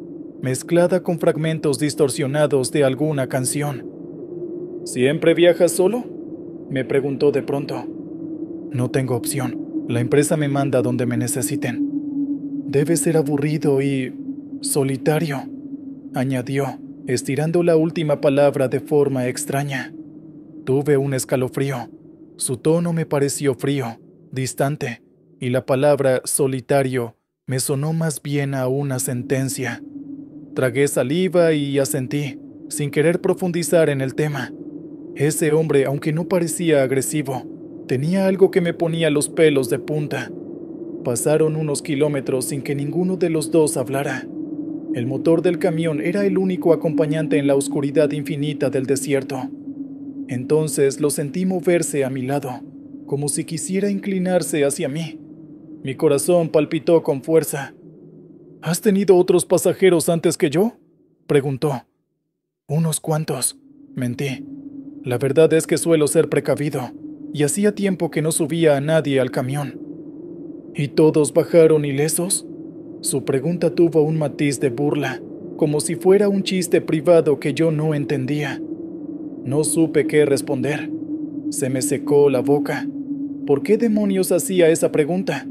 mezclada con fragmentos distorsionados de alguna canción. «¿Siempre viajas solo?», me preguntó de pronto. «No tengo opción. La empresa me manda donde me necesiten». «Debe ser aburrido y solitario», añadió, estirando la última palabra de forma extraña. Tuve un escalofrío. Su tono me pareció frío, distante, y la palabra solitario me sonó más bien a una sentencia. Tragué saliva y asentí, sin querer profundizar en el tema. Ese hombre, aunque no parecía agresivo, tenía algo que me ponía los pelos de punta. Pasaron unos kilómetros sin que ninguno de los dos hablara. El motor del camión era el único acompañante en la oscuridad infinita del desierto. Entonces lo sentí moverse a mi lado, como si quisiera inclinarse hacia mí. Mi corazón palpitó con fuerza. «¿Has tenido otros pasajeros antes que yo?», preguntó. «Unos cuantos», mentí. La verdad es que suelo ser precavido, y hacía tiempo que no subía a nadie al camión. «¿Y todos bajaron ilesos?». Su pregunta tuvo un matiz de burla, como si fuera un chiste privado que yo no entendía. No supe qué responder. Se me secó la boca. ¿Por qué demonios hacía esa pregunta?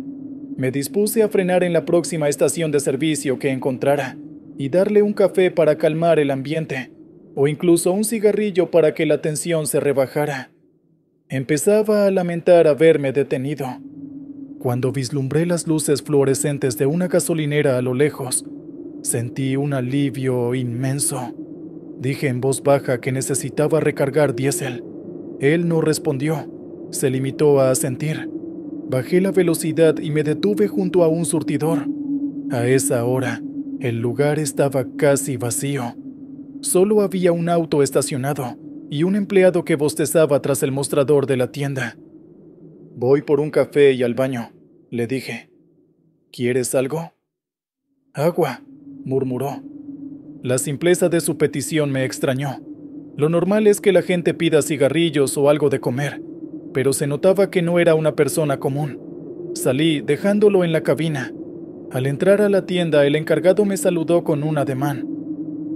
Me dispuse a frenar en la próxima estación de servicio que encontrara y darle un café para calmar el ambiente, o incluso un cigarrillo para que la tensión se rebajara. Empezaba a lamentar haberme detenido. Cuando vislumbré las luces fluorescentes de una gasolinera a lo lejos, sentí un alivio inmenso. Dije en voz baja que necesitaba recargar diésel. Él no respondió, se limitó a asentir. Bajé la velocidad y me detuve junto a un surtidor. A esa hora, el lugar estaba casi vacío. Solo había un auto estacionado y un empleado que bostezaba tras el mostrador de la tienda. «Voy por un café y al baño», le dije. «¿Quieres algo?» «Agua», murmuró. La simpleza de su petición me extrañó. Lo normal es que la gente pida cigarrillos o algo de comer, pero se notaba que no era una persona común. Salí, dejándolo en la cabina. Al entrar a la tienda, el encargado me saludó con un ademán.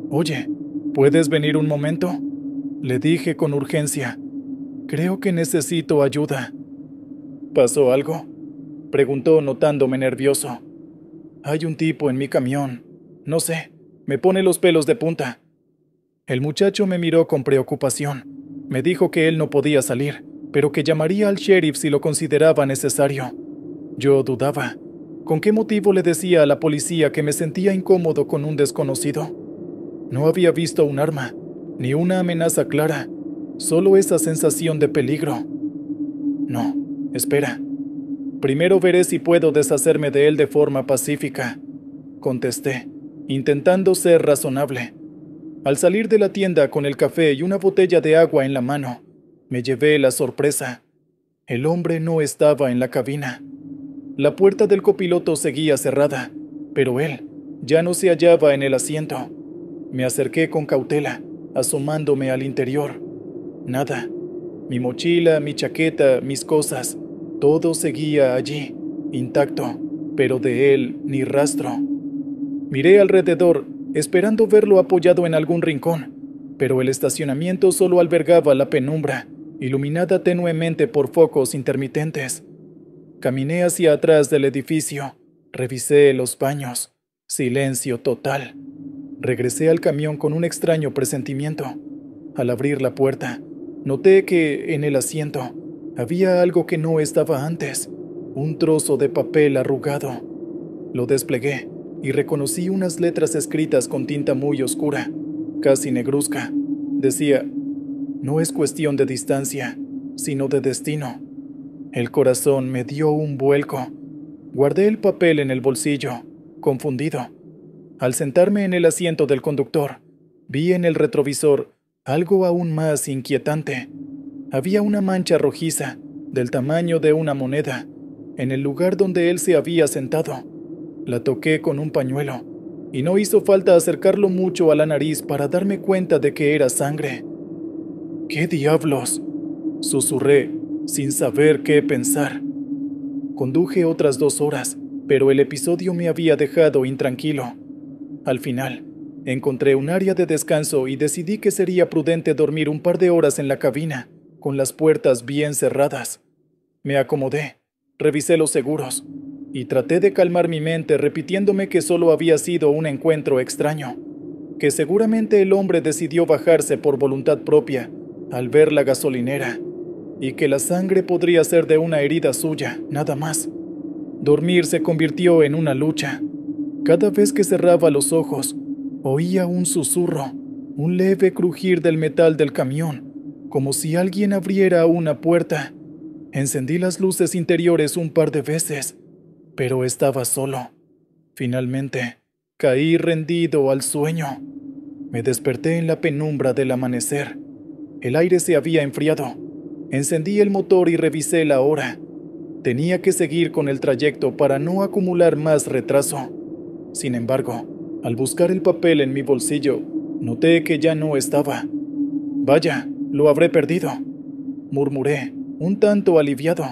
«Oye, ¿puedes venir un momento?», le dije con urgencia. «Creo que necesito ayuda». «¿Pasó algo?», preguntó notándome nervioso. «Hay un tipo en mi camión. No sé, me pone los pelos de punta». El muchacho me miró con preocupación. Me dijo que él no podía salir, pero que llamaría al sheriff si lo consideraba necesario. Yo dudaba. ¿Con qué motivo le decía a la policía que me sentía incómodo con un desconocido? No había visto un arma, ni una amenaza clara, solo esa sensación de peligro. «No, espera. Primero veré si puedo deshacerme de él de forma pacífica», contesté, intentando ser razonable. Al salir de la tienda con el café y una botella de agua en la mano, me llevé la sorpresa. El hombre no estaba en la cabina. La puerta del copiloto seguía cerrada, pero él ya no se hallaba en el asiento. Me acerqué con cautela, asomándome al interior. Nada. Mi mochila, mi chaqueta, mis cosas, todo seguía allí, intacto, pero de él ni rastro. Miré alrededor, esperando verlo apoyado en algún rincón, pero el estacionamiento solo albergaba la penumbra, iluminada tenuemente por focos intermitentes. Caminé hacia atrás del edificio, revisé los baños. Silencio total. Regresé al camión con un extraño presentimiento. Al abrir la puerta, noté que en el asiento había algo que no estaba antes, un trozo de papel arrugado. Lo desplegué y reconocí unas letras escritas con tinta muy oscura, casi negruzca. Decía: «No es cuestión de distancia, sino de destino». El corazón me dio un vuelco. Guardé el papel en el bolsillo, confundido. Al sentarme en el asiento del conductor, vi en el retrovisor algo aún más inquietante. Había una mancha rojiza, del tamaño de una moneda, en el lugar donde él se había sentado. La toqué con un pañuelo, y no hizo falta acercarlo mucho a la nariz para darme cuenta de que era sangre. «¿Qué diablos?», susurré, sin saber qué pensar. Conduje otras 2 horas, pero el episodio me había dejado intranquilo. Al final, encontré un área de descanso y decidí que sería prudente dormir un par de horas en la cabina, con las puertas bien cerradas. Me acomodé, revisé los seguros, y traté de calmar mi mente repitiéndome que solo había sido un encuentro extraño, que seguramente el hombre decidió bajarse por voluntad propia al ver la gasolinera, y que la sangre podría ser de una herida suya, nada más. Dormir se convirtió en una lucha. Cada vez que cerraba los ojos, oía un susurro, un leve crujir del metal del camión, como si alguien abriera una puerta. Encendí las luces interiores un par de veces, pero estaba solo. Finalmente, caí rendido al sueño. Me desperté en la penumbra del amanecer. El aire se había enfriado. Encendí el motor y revisé la hora. Tenía que seguir con el trayecto para no acumular más retraso. Sin embargo, al buscar el papel en mi bolsillo, noté que ya no estaba. «Vaya, lo habré perdido», murmuré, un tanto aliviado.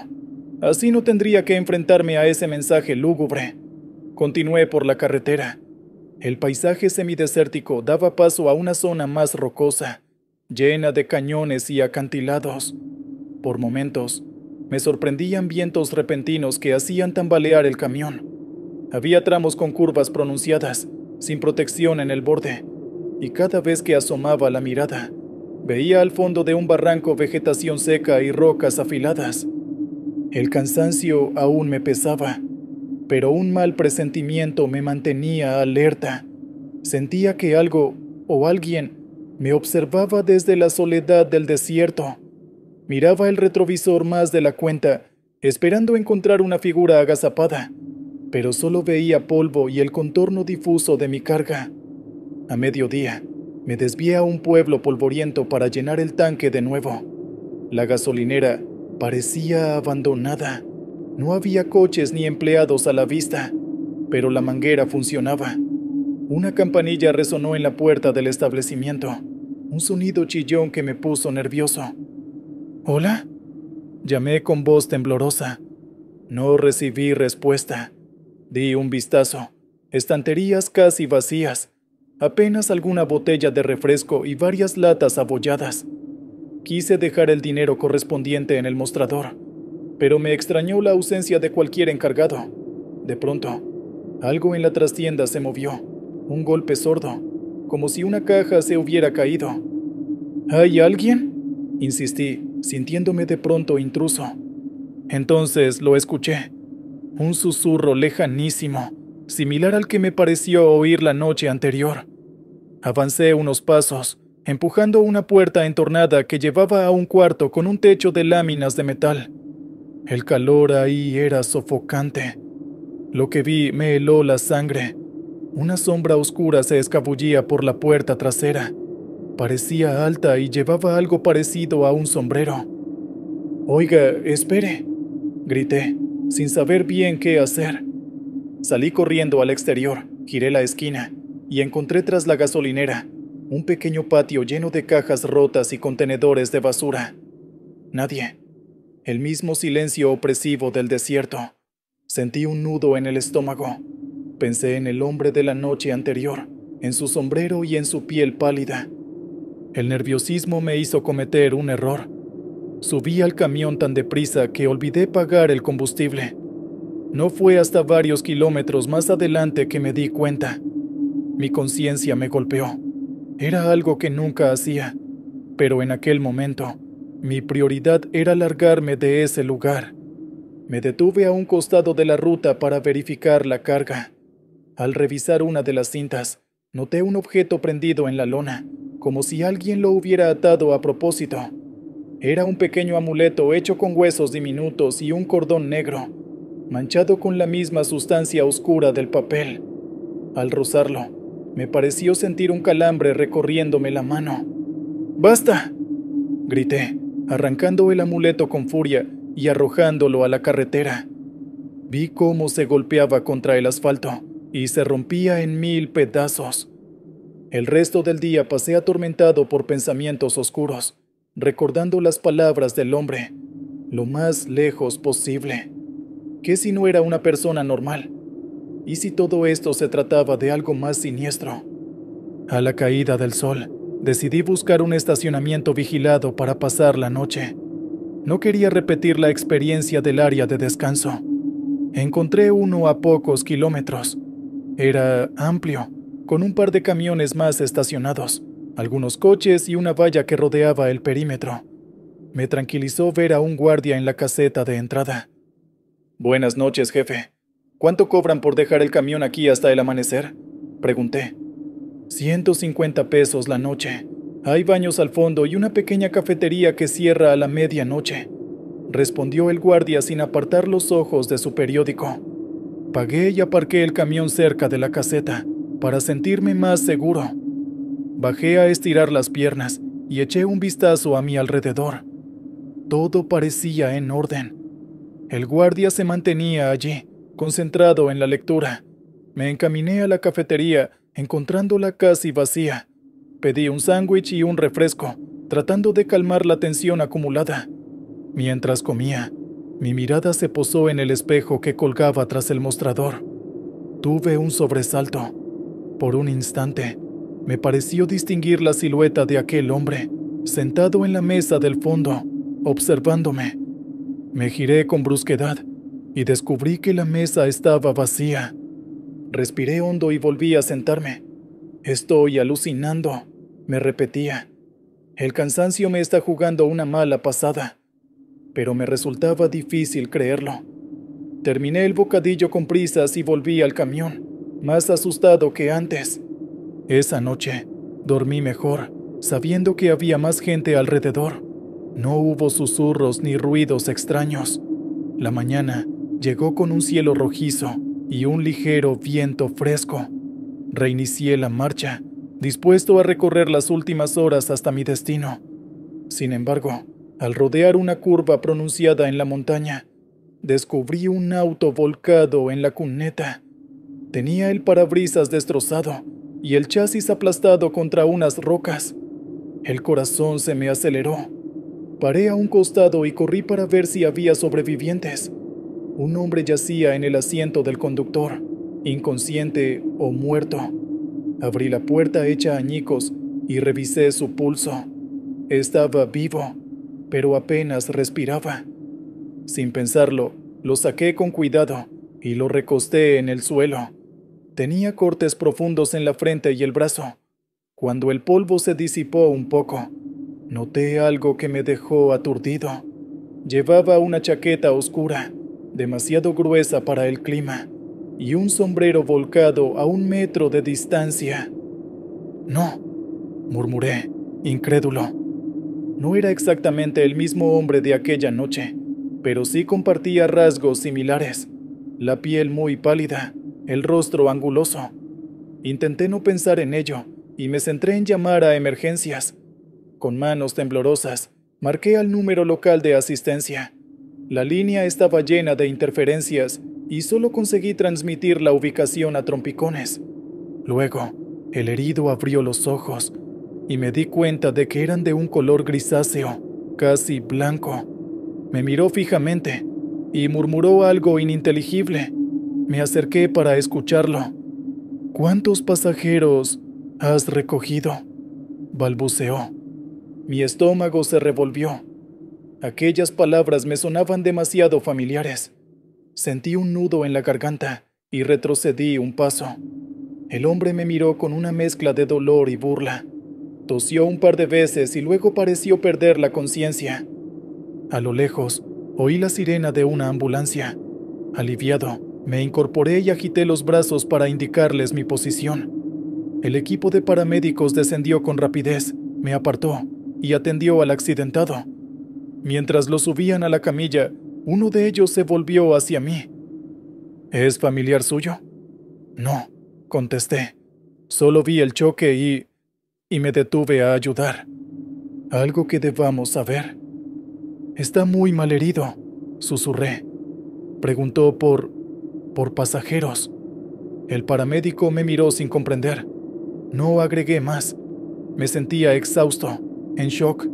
Así no tendría que enfrentarme a ese mensaje lúgubre. Continué por la carretera. El paisaje semidesértico daba paso a una zona más rocosa, llena de cañones y acantilados. Por momentos, Me sorprendían vientos repentinos que hacían tambalear el camión. Había tramos con curvas pronunciadas, sin protección en el borde, y cada vez que asomaba la mirada, veía al fondo de un barranco vegetación seca y rocas afiladas. El cansancio aún me pesaba, pero un mal presentimiento me mantenía alerta. Sentía que algo o alguien me observaba desde la soledad del desierto. Miraba el retrovisor más de la cuenta, esperando encontrar una figura agazapada, pero solo veía polvo y el contorno difuso de mi carga. A mediodía, me desvié a un pueblo polvoriento para llenar el tanque de nuevo. La gasolinera parecía abandonada. No había coches ni empleados a la vista, pero la manguera funcionaba. Una campanilla resonó en la puerta del establecimiento, un sonido chillón que me puso nervioso. ¿Hola? Llamé con voz temblorosa. No recibí respuesta. Di un vistazo. Estanterías casi vacías. Apenas alguna botella de refresco y varias latas abolladas. Quise dejar el dinero correspondiente en el mostrador, pero me extrañó la ausencia de cualquier encargado. De pronto, algo en la trastienda se movió. Un golpe sordo, como si una caja se hubiera caído. ¿Hay alguien?, insistí, sintiéndome de pronto intruso. Entonces lo escuché. Un susurro lejanísimo, similar al que me pareció oír la noche anterior. Avancé unos pasos, empujando una puerta entornada que llevaba a un cuarto con un techo de láminas de metal. El calor ahí era sofocante. Lo que vi me heló la sangre. Una sombra oscura se escabullía por la puerta trasera. Parecía alta y llevaba algo parecido a un sombrero. «Oiga, espere», grité, sin saber bien qué hacer. Salí corriendo al exterior, giré la esquina y encontré tras la gasolinera un pequeño patio lleno de cajas rotas y contenedores de basura. Nadie. El mismo silencio opresivo del desierto. Sentí un nudo en el estómago. Pensé en el hombre de la noche anterior, en su sombrero y en su piel pálida. El nerviosismo me hizo cometer un error. Subí al camión tan deprisa que olvidé pagar el combustible. No fue hasta varios kilómetros más adelante que me di cuenta. Mi conciencia me golpeó. Era algo que nunca hacía, pero en aquel momento, mi prioridad era largarme de ese lugar. Me detuve a un costado de la ruta para verificar la carga. Al revisar una de las cintas, noté un objeto prendido en la lona, como si alguien lo hubiera atado a propósito. Era un pequeño amuleto hecho con huesos diminutos y un cordón negro, manchado con la misma sustancia oscura del papel. Al rozarlo, me pareció sentir un calambre recorriéndome la mano. ¡Basta!, grité, arrancando el amuleto con furia y arrojándolo a la carretera. Vi cómo se golpeaba contra el asfalto y se rompía en 1000 pedazos. El resto del día pasé atormentado por pensamientos oscuros, recordando las palabras del hombre, lo más lejos posible. ¿Qué si no era una persona normal? ¿Y si todo esto se trataba de algo más siniestro? A la caída del sol, decidí buscar un estacionamiento vigilado para pasar la noche. No quería repetir la experiencia del área de descanso. Encontré uno a pocos kilómetros. Era amplio, con un par de camiones más estacionados, algunos coches y una valla que rodeaba el perímetro. Me tranquilizó ver a un guardia en la caseta de entrada. «Buenas noches, jefe. ¿Cuánto cobran por dejar el camión aquí hasta el amanecer?», pregunté. «150 pesos la noche. Hay baños al fondo y una pequeña cafetería que cierra a la medianoche», respondió el guardia sin apartar los ojos de su periódico. Pagué y aparqué el camión cerca de la caseta, para sentirme más seguro. Bajé a estirar las piernas y eché un vistazo a mi alrededor. Todo parecía en orden. El guardia se mantenía allí, concentrado en la lectura. Me encaminé a la cafetería, encontrándola casi vacía. Pedí un sándwich y un refresco, tratando de calmar la tensión acumulada. Mientras comía, mi mirada se posó en el espejo que colgaba tras el mostrador. Tuve un sobresalto. Por un instante, me pareció distinguir la silueta de aquel hombre, sentado en la mesa del fondo, observándome. Me giré con brusquedad y descubrí que la mesa estaba vacía. Respiré hondo y volví a sentarme. Estoy alucinando, me repetía. El cansancio me está jugando una mala pasada, pero me resultaba difícil creerlo. Terminé el bocadillo con prisas y volví al camión, más asustado que antes. Esa noche dormí mejor, sabiendo que había más gente alrededor. No hubo susurros ni ruidos extraños. La mañana llegó con un cielo rojizo y un ligero viento fresco. Reinicié la marcha, dispuesto a recorrer las últimas horas hasta mi destino. Sin embargo, al rodear una curva pronunciada en la montaña, descubrí un auto volcado en la cuneta. Tenía el parabrisas destrozado y el chasis aplastado contra unas rocas. El corazón se me aceleró. Paré a un costado y corrí para ver si había sobrevivientes. Un hombre yacía en el asiento del conductor, inconsciente o muerto. Abrí la puerta hecha añicos y revisé su pulso. Estaba vivo, pero apenas respiraba. Sin pensarlo, lo saqué con cuidado y lo recosté en el suelo. Tenía cortes profundos en la frente y el brazo. Cuando el polvo se disipó un poco, noté algo que me dejó aturdido. Llevaba una chaqueta oscura, demasiado gruesa para el clima, y un sombrero volcado a 1 metro de distancia. No, murmuré, incrédulo. No era exactamente el mismo hombre de aquella noche, pero sí compartía rasgos similares. La piel muy pálida, el rostro anguloso. Intenté no pensar en ello y me centré en llamar a emergencias. Con manos temblorosas, marqué al número local de asistencia. La línea estaba llena de interferencias y solo conseguí transmitir la ubicación a trompicones. Luego, el herido abrió los ojos y me di cuenta de que eran de un color grisáceo, casi blanco. Me miró fijamente y murmuró algo ininteligible. Me acerqué para escucharlo. ¿Cuántos pasajeros has recogido?, balbuceó. Mi estómago se revolvió. Aquellas palabras me sonaban demasiado familiares. Sentí un nudo en la garganta y retrocedí un paso. El hombre me miró con una mezcla de dolor y burla. Tosió un par de veces y luego pareció perder la conciencia. A lo lejos, oí la sirena de una ambulancia. Aliviado, me incorporé y agité los brazos para indicarles mi posición. El equipo de paramédicos descendió con rapidez, me apartó y atendió al accidentado. Mientras lo subían a la camilla, uno de ellos se volvió hacia mí. ¿Es familiar suyo? No, contesté. Solo vi el choque y me detuve a ayudar. Algo que debamos saber. Está muy malherido, susurré. Preguntó por pasajeros. El paramédico me miró sin comprender. No agregué más. Me sentía exhausto, en shock.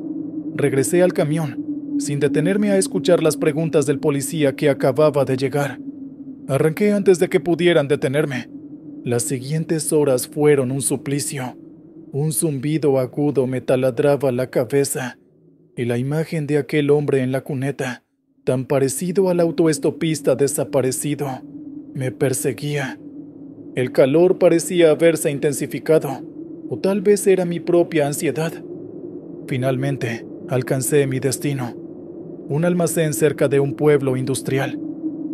Regresé al camión, sin detenerme a escuchar las preguntas del policía que acababa de llegar. Arranqué antes de que pudieran detenerme. Las siguientes horas fueron un suplicio. Un zumbido agudo me taladraba la cabeza, y la imagen de aquel hombre en la cuneta, tan parecido al autoestopista desaparecido, me perseguía. El calor parecía haberse intensificado, o tal vez era mi propia ansiedad. Finalmente, alcancé mi destino. Un almacén cerca de un pueblo industrial.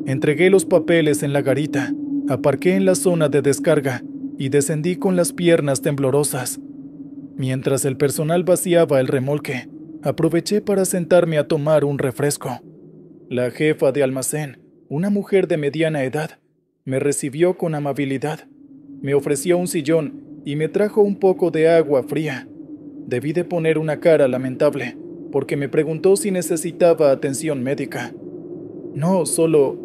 Entregué los papeles en la garita, aparqué en la zona de descarga y descendí con las piernas temblorosas. Mientras el personal vaciaba el remolque, aproveché para sentarme a tomar un refresco. La jefa de almacén, una mujer de mediana edad, me recibió con amabilidad. Me ofreció un sillón y me trajo un poco de agua fría. Debí de poner una cara lamentable, porque me preguntó si necesitaba atención médica. No, solo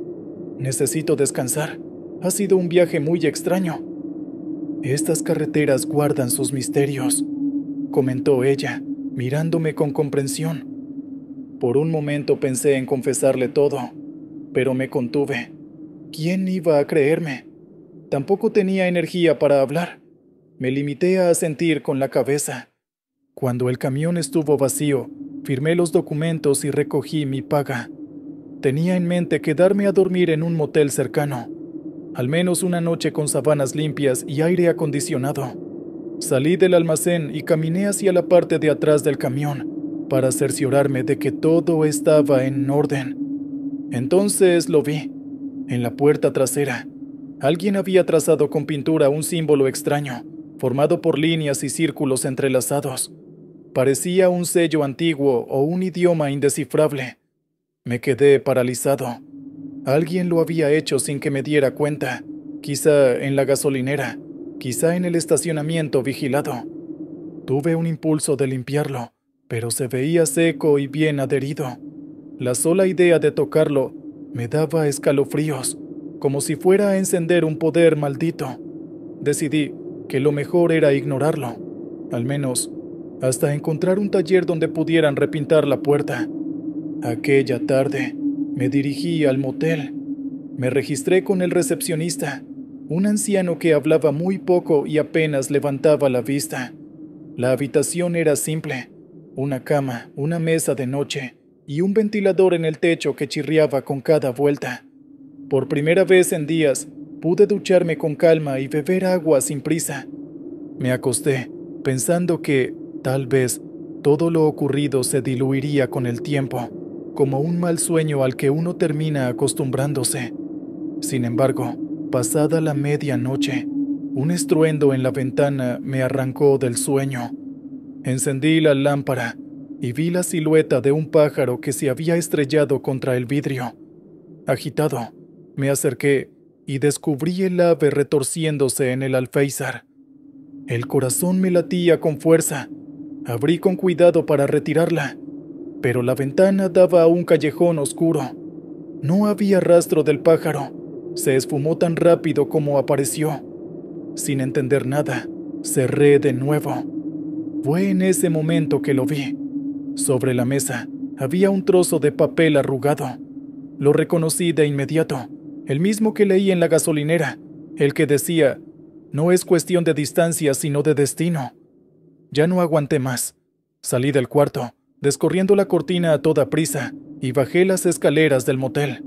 necesito descansar. Ha sido un viaje muy extraño. Estas carreteras guardan sus misterios, comentó ella, mirándome con comprensión. Por un momento pensé en confesarle todo, pero me contuve. ¿Quién iba a creerme? Tampoco tenía energía para hablar. Me limité a asentir con la cabeza. Cuando el camión estuvo vacío, firmé los documentos y recogí mi paga. Tenía en mente quedarme a dormir en un motel cercano, al menos una noche con sábanas limpias y aire acondicionado. Salí del almacén y caminé hacia la parte de atrás del camión para cerciorarme de que todo estaba en orden. Entonces lo vi. En la puerta trasera, alguien había trazado con pintura un símbolo extraño, formado por líneas y círculos entrelazados. Parecía un sello antiguo o un idioma indescifrable. Me quedé paralizado. Alguien lo había hecho sin que me diera cuenta, quizá en la gasolinera, quizá en el estacionamiento vigilado. Tuve un impulso de limpiarlo, pero se veía seco y bien adherido. La sola idea de tocarlo me daba escalofríos, como si fuera a encender un poder maldito. Decidí que lo mejor era ignorarlo, al menos hasta encontrar un taller donde pudieran repintar la puerta. Aquella tarde me dirigí al motel. Me registré con el recepcionista, un anciano que hablaba muy poco y apenas levantaba la vista. La habitación era simple: una cama, una mesa de noche y un ventilador en el techo que chirriaba con cada vuelta. Por primera vez en días, pude ducharme con calma y beber agua sin prisa. Me acosté, pensando que, tal vez, todo lo ocurrido se diluiría con el tiempo, como un mal sueño al que uno termina acostumbrándose. Sin embargo, pasada la medianoche, un estruendo en la ventana me arrancó del sueño. Encendí la lámpara y vi la silueta de un pájaro que se había estrellado contra el vidrio. Agitado, me acerqué y descubrí el ave retorciéndose en el alféizar. El corazón me latía con fuerza. Abrí con cuidado para retirarla, pero la ventana daba a un callejón oscuro. No había rastro del pájaro. Se esfumó tan rápido como apareció. Sin entender nada, cerré de nuevo. Fue en ese momento que lo vi. Sobre la mesa había un trozo de papel arrugado. Lo reconocí de inmediato, el mismo que leí en la gasolinera, el que decía: no es cuestión de distancia sino de destino. Ya no aguanté más. Salí del cuarto, descorriendo la cortina a toda prisa, y bajé las escaleras del motel.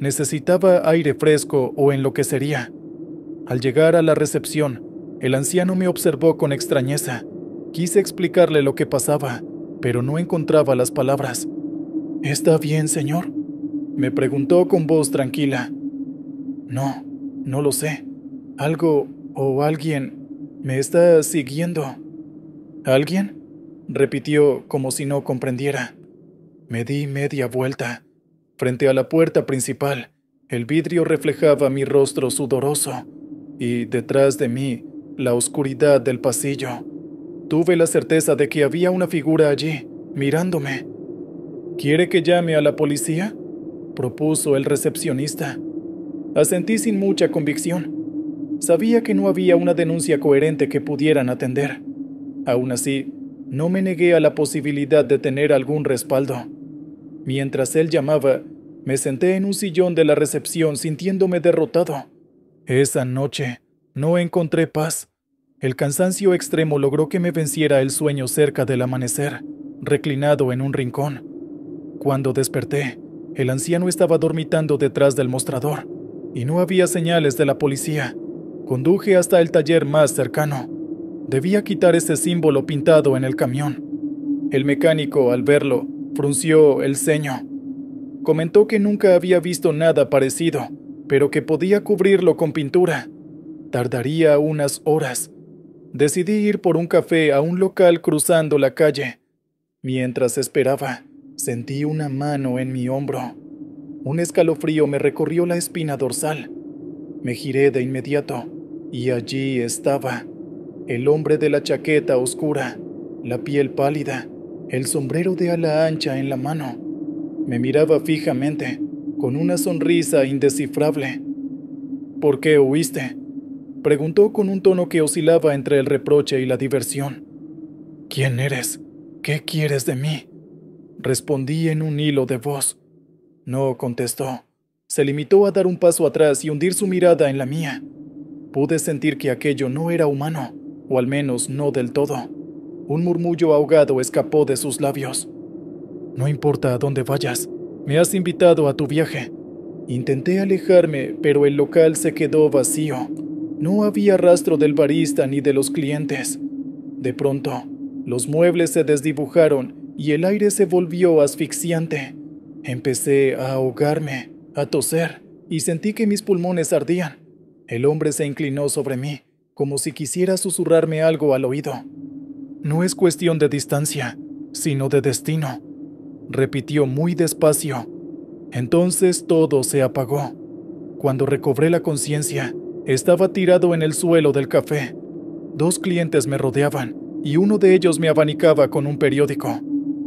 Necesitaba aire fresco o enloquecería. Al llegar a la recepción, el anciano me observó con extrañeza. Quise explicarle lo que pasaba, pero no encontraba las palabras. ¿Está bien, señor?, me preguntó con voz tranquila. No, no lo sé. Algo o alguien me está siguiendo. ¿Alguien?, repitió como si no comprendiera. Me di media vuelta. Frente a la puerta principal, el vidrio reflejaba mi rostro sudoroso, y detrás de mí, la oscuridad del pasillo. Tuve la certeza de que había una figura allí, mirándome. ¿Quiere que llame a la policía?, propuso el recepcionista. Asentí sin mucha convicción. Sabía que no había una denuncia coherente que pudieran atender. Aún así, no me negué a la posibilidad de tener algún respaldo. Mientras él llamaba, me senté en un sillón de la recepción sintiéndome derrotado. Esa noche no encontré paz. El cansancio extremo logró que me venciera el sueño cerca del amanecer, reclinado en un rincón. Cuando desperté, el anciano estaba dormitando detrás del mostrador, y no había señales de la policía. Conduje hasta el taller más cercano. Debía quitar ese símbolo pintado en el camión. El mecánico, al verlo, frunció el ceño. Comentó que nunca había visto nada parecido, pero que podía cubrirlo con pintura. Tardaría unas horas. Decidí ir por un café a un local cruzando la calle. Mientras esperaba, sentí una mano en mi hombro. Un escalofrío me recorrió la espina dorsal. Me giré de inmediato, y allí estaba, el hombre de la chaqueta oscura, la piel pálida, el sombrero de ala ancha en la mano. Me miraba fijamente, con una sonrisa indescifrable. ¿Por qué huiste?, preguntó con un tono que oscilaba entre el reproche y la diversión. ¿Quién eres? ¿Qué quieres de mí?, respondí en un hilo de voz. No contestó. Se limitó a dar un paso atrás y hundir su mirada en la mía. Pude sentir que aquello no era humano, o al menos no del todo. Un murmullo ahogado escapó de sus labios. No importa a dónde vayas, Me has invitado a tu viaje. Intenté alejarme, pero el local se quedó vacío. No había rastro del barista ni de los clientes. De pronto, los muebles se desdibujaron y el aire se volvió asfixiante. Empecé a ahogarme, a toser, y sentí que mis pulmones ardían. El hombre se inclinó sobre mí, como si quisiera susurrarme algo al oído. No es cuestión de distancia, sino de destino, repitió muy despacio. Entonces todo se apagó. Cuando recobré la conciencia, estaba tirado en el suelo del café. 2 clientes me rodeaban y uno de ellos me abanicaba con un periódico.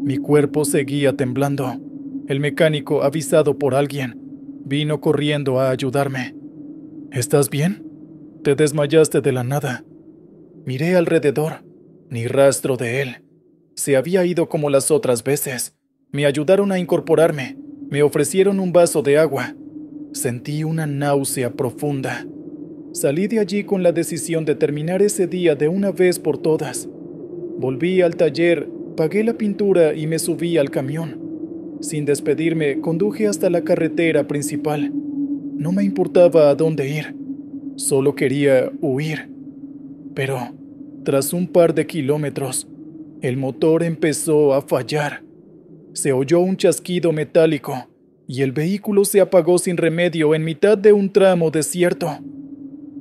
Mi cuerpo seguía temblando. El mecánico, avisado por alguien, vino corriendo a ayudarme. ¿Estás bien? Te desmayaste de la nada. Miré alrededor. Ni rastro de él. Se había ido como las otras veces. Me ayudaron a incorporarme. Me ofrecieron un vaso de agua. Sentí una náusea profunda. Salí de allí con la decisión de terminar ese día de una vez por todas. Volví al taller, pagué la pintura y me subí al camión. Sin despedirme, conduje hasta la carretera principal. No me importaba a dónde ir. Solo quería huir. Pero, tras un par de kilómetros, el motor empezó a fallar. Se oyó un chasquido metálico y el vehículo se apagó sin remedio en mitad de un tramo desierto.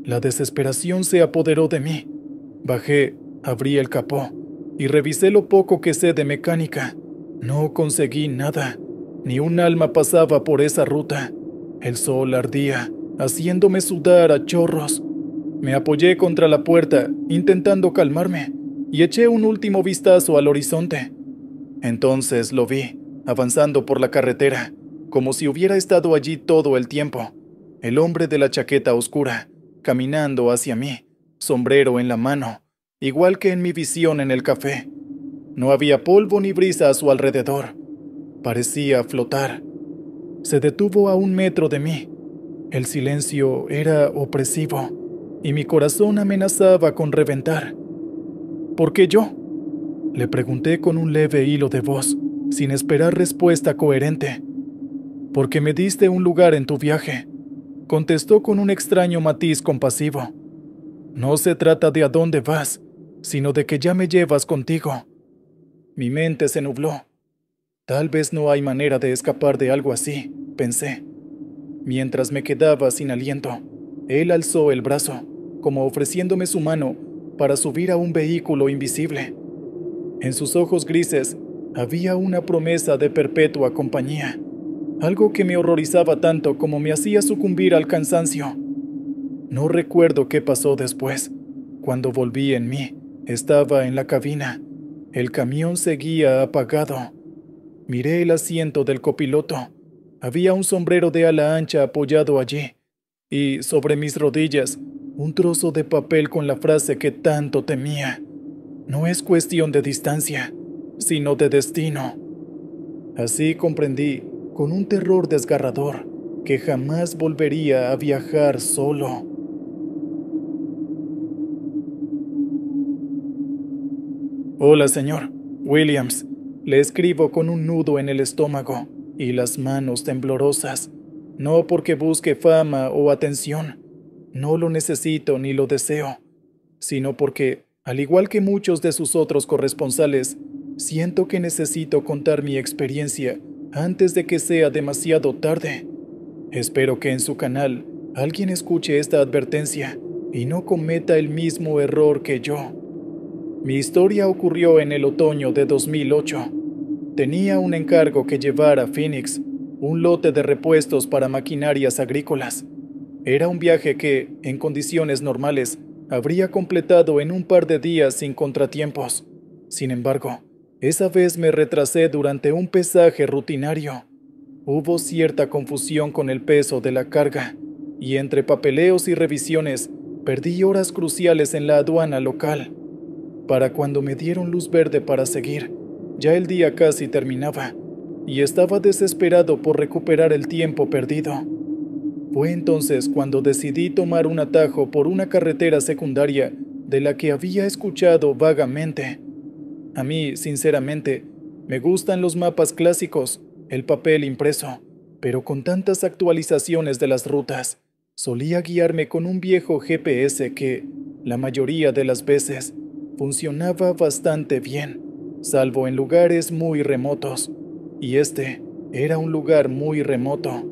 La desesperación se apoderó de mí. Bajé, abrí el capó y revisé lo poco que sé de mecánica. No conseguí nada. Ni un alma pasaba por esa ruta. El sol ardía, haciéndome sudar a chorros. Me apoyé contra la puerta, intentando calmarme, y eché un último vistazo al horizonte. Entonces lo vi, avanzando por la carretera, como si hubiera estado allí todo el tiempo. El hombre de la chaqueta oscura, caminando hacia mí, sombrero en la mano, igual que en mi visión en el café. No había polvo ni brisa a su alrededor. Parecía flotar. Se detuvo a 1 metro de mí. El silencio era opresivo, y mi corazón amenazaba con reventar. ¿Por qué yo? Le pregunté con un leve hilo de voz, sin esperar respuesta coherente. Porque me diste un lugar en tu viaje, contestó con un extraño matiz compasivo. No se trata de a dónde vas, sino de que ya me llevas contigo. Mi mente se nubló. Tal vez no hay manera de escapar de algo así, pensé. Mientras me quedaba sin aliento, él alzó el brazo, como ofreciéndome su mano para subir a un vehículo invisible. En sus ojos grises había una promesa de perpetua compañía, algo que me horrorizaba tanto como me hacía sucumbir al cansancio. No recuerdo qué pasó después. Cuando volví en mí, estaba en la cabina. El camión seguía apagado. Miré el asiento del copiloto. Había un sombrero de ala ancha apoyado allí, y sobre mis rodillas, un trozo de papel con la frase que tanto temía. No es cuestión de distancia, sino de destino. Así comprendí, con un terror desgarrador, que jamás volvería a viajar solo. Hola, señor. Williams. Le escribo con un nudo en el estómago y las manos temblorosas. No porque busque fama o atención. No lo necesito ni lo deseo. Sino porque, al igual que muchos de sus otros corresponsales, siento que necesito contar mi experiencia antes de que sea demasiado tarde. Espero que en su canal alguien escuche esta advertencia y no cometa el mismo error que yo. Mi historia ocurrió en el otoño de 2008. Tenía un encargo que llevar a Phoenix, un lote de repuestos para maquinarias agrícolas. Era un viaje que, en condiciones normales, habría completado en un par de días sin contratiempos. Sin embargo, esa vez me retrasé durante un pesaje rutinario. Hubo cierta confusión con el peso de la carga, y entre papeleos y revisiones, perdí horas cruciales en la aduana local. Para cuando me dieron luz verde para seguir, ya el día casi terminaba, y estaba desesperado por recuperar el tiempo perdido. Fue entonces cuando decidí tomar un atajo por una carretera secundaria de la que había escuchado vagamente. A mí, sinceramente, me gustan los mapas clásicos, el papel impreso, pero con tantas actualizaciones de las rutas, solía guiarme con un viejo GPS que, la mayoría de las veces, funcionaba bastante bien, salvo en lugares muy remotos, y este era un lugar muy remoto.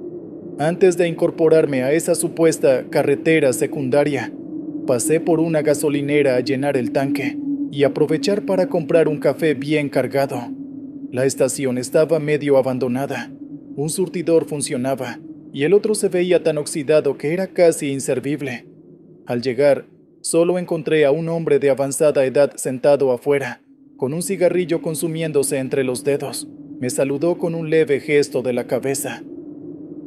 Antes de incorporarme a esa supuesta carretera secundaria, pasé por una gasolinera a llenar el tanque y aprovechar para comprar un café bien cargado. La estación estaba medio abandonada, un surtidor funcionaba y el otro se veía tan oxidado que era casi inservible. Al llegar, solo encontré a un hombre de avanzada edad sentado afuera, con un cigarrillo consumiéndose entre los dedos. Me saludó con un leve gesto de la cabeza.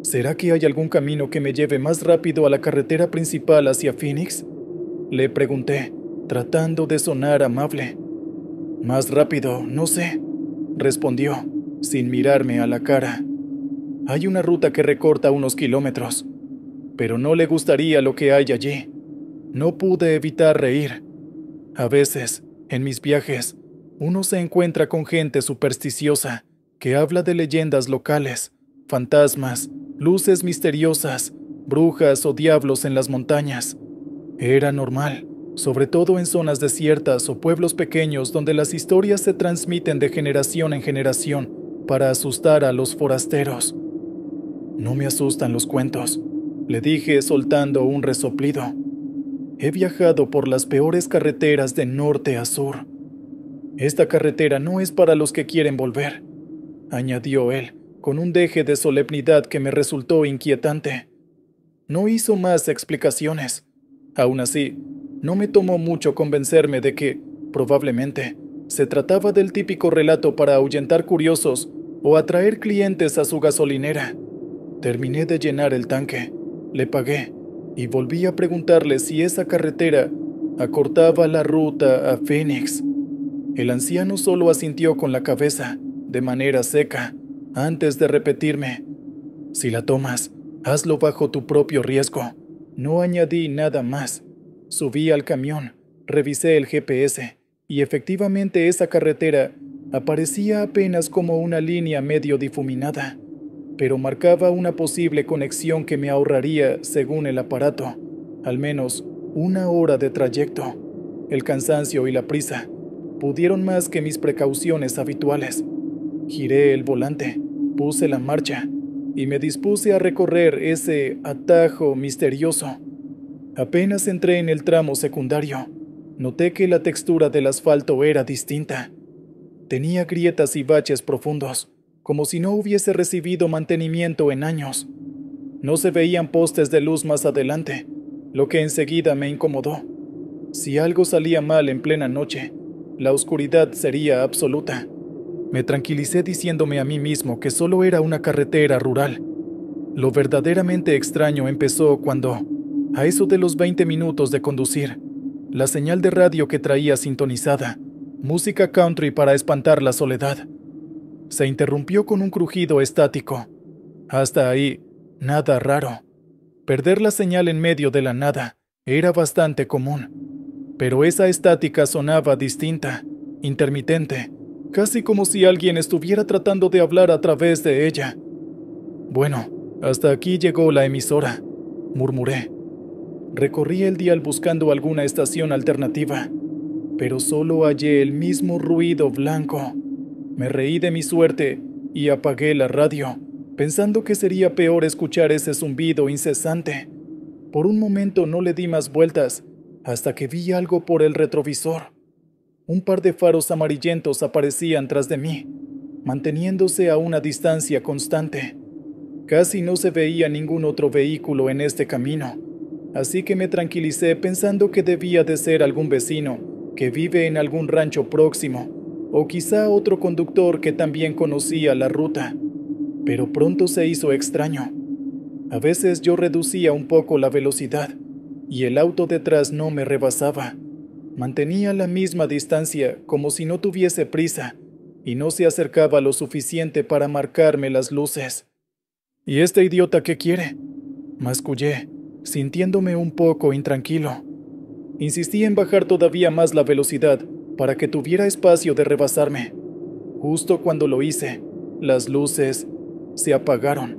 ¿Será que hay algún camino que me lleve más rápido a la carretera principal hacia Phoenix? Le pregunté, tratando de sonar amable. Más rápido, no sé, respondió, sin mirarme a la cara. Hay una ruta que recorta unos kilómetros, pero no le gustaría lo que hay allí. No pude evitar reír. A veces, en mis viajes, uno se encuentra con gente supersticiosa que habla de leyendas locales, fantasmas, luces misteriosas, brujas o diablos en las montañas. Era normal, sobre todo en zonas desiertas o pueblos pequeños donde las historias se transmiten de generación en generación para asustar a los forasteros. No me asustan los cuentos, le dije soltando un resoplido. He viajado por las peores carreteras de norte a sur. Esta carretera no es para los que quieren volver, añadió él, con un deje de solemnidad que me resultó inquietante. No hizo más explicaciones. Aún así, no me tomó mucho convencerme de que, probablemente, se trataba del típico relato para ahuyentar curiosos o atraer clientes a su gasolinera. Terminé de llenar el tanque, le pagué y volví a preguntarle si esa carretera acortaba la ruta a Phoenix. El anciano solo asintió con la cabeza, de manera seca, antes de repetirme: si la tomas, hazlo bajo tu propio riesgo. No añadí nada más. Subí al camión, revisé el GPS, y efectivamente esa carretera aparecía apenas como una línea medio difuminada, pero marcaba una posible conexión que me ahorraría, según el aparato, al menos 1 hora de trayecto. El cansancio y la prisa pudieron más que mis precauciones habituales. Giré el volante, puse la marcha y me dispuse a recorrer ese atajo misterioso. Apenas entré en el tramo secundario, noté que la textura del asfalto era distinta. Tenía grietas y baches profundos, como si no hubiese recibido mantenimiento en años. No se veían postes de luz más adelante, lo que enseguida me incomodó. Si algo salía mal en plena noche, la oscuridad sería absoluta. Me tranquilicé diciéndome a mí mismo que solo era una carretera rural. Lo verdaderamente extraño empezó cuando, a eso de los 20 minutos de conducir, la señal de radio que traía sintonizada, música country para espantar la soledad, se interrumpió con un crujido estático. Hasta ahí, nada raro. Perder la señal en medio de la nada era bastante común, pero esa estática sonaba distinta, intermitente, casi como si alguien estuviera tratando de hablar a través de ella. Bueno, hasta aquí llegó la emisora, murmuré. Recorrí el dial buscando alguna estación alternativa, pero solo hallé el mismo ruido blanco. Me reí de mi suerte y apagué la radio, pensando que sería peor escuchar ese zumbido incesante. Por un momento no le di más vueltas, hasta que vi algo por el retrovisor. Un par de faros amarillentos aparecían tras de mí, manteniéndose a una distancia constante. Casi no se veía ningún otro vehículo en este camino, así que me tranquilicé pensando que debía de ser algún vecino que vive en algún rancho próximo, o quizá otro conductor que también conocía la ruta. Pero pronto se hizo extraño. A veces yo reducía un poco la velocidad, y el auto detrás no me rebasaba. Mantenía la misma distancia, como si no tuviese prisa, y no se acercaba lo suficiente para marcarme las luces. ¿Y este idiota qué quiere?, mascullé, sintiéndome un poco intranquilo. Insistí en bajar todavía más la velocidad para que tuviera espacio de rebasarme. Justo cuando lo hice, las luces se apagaron.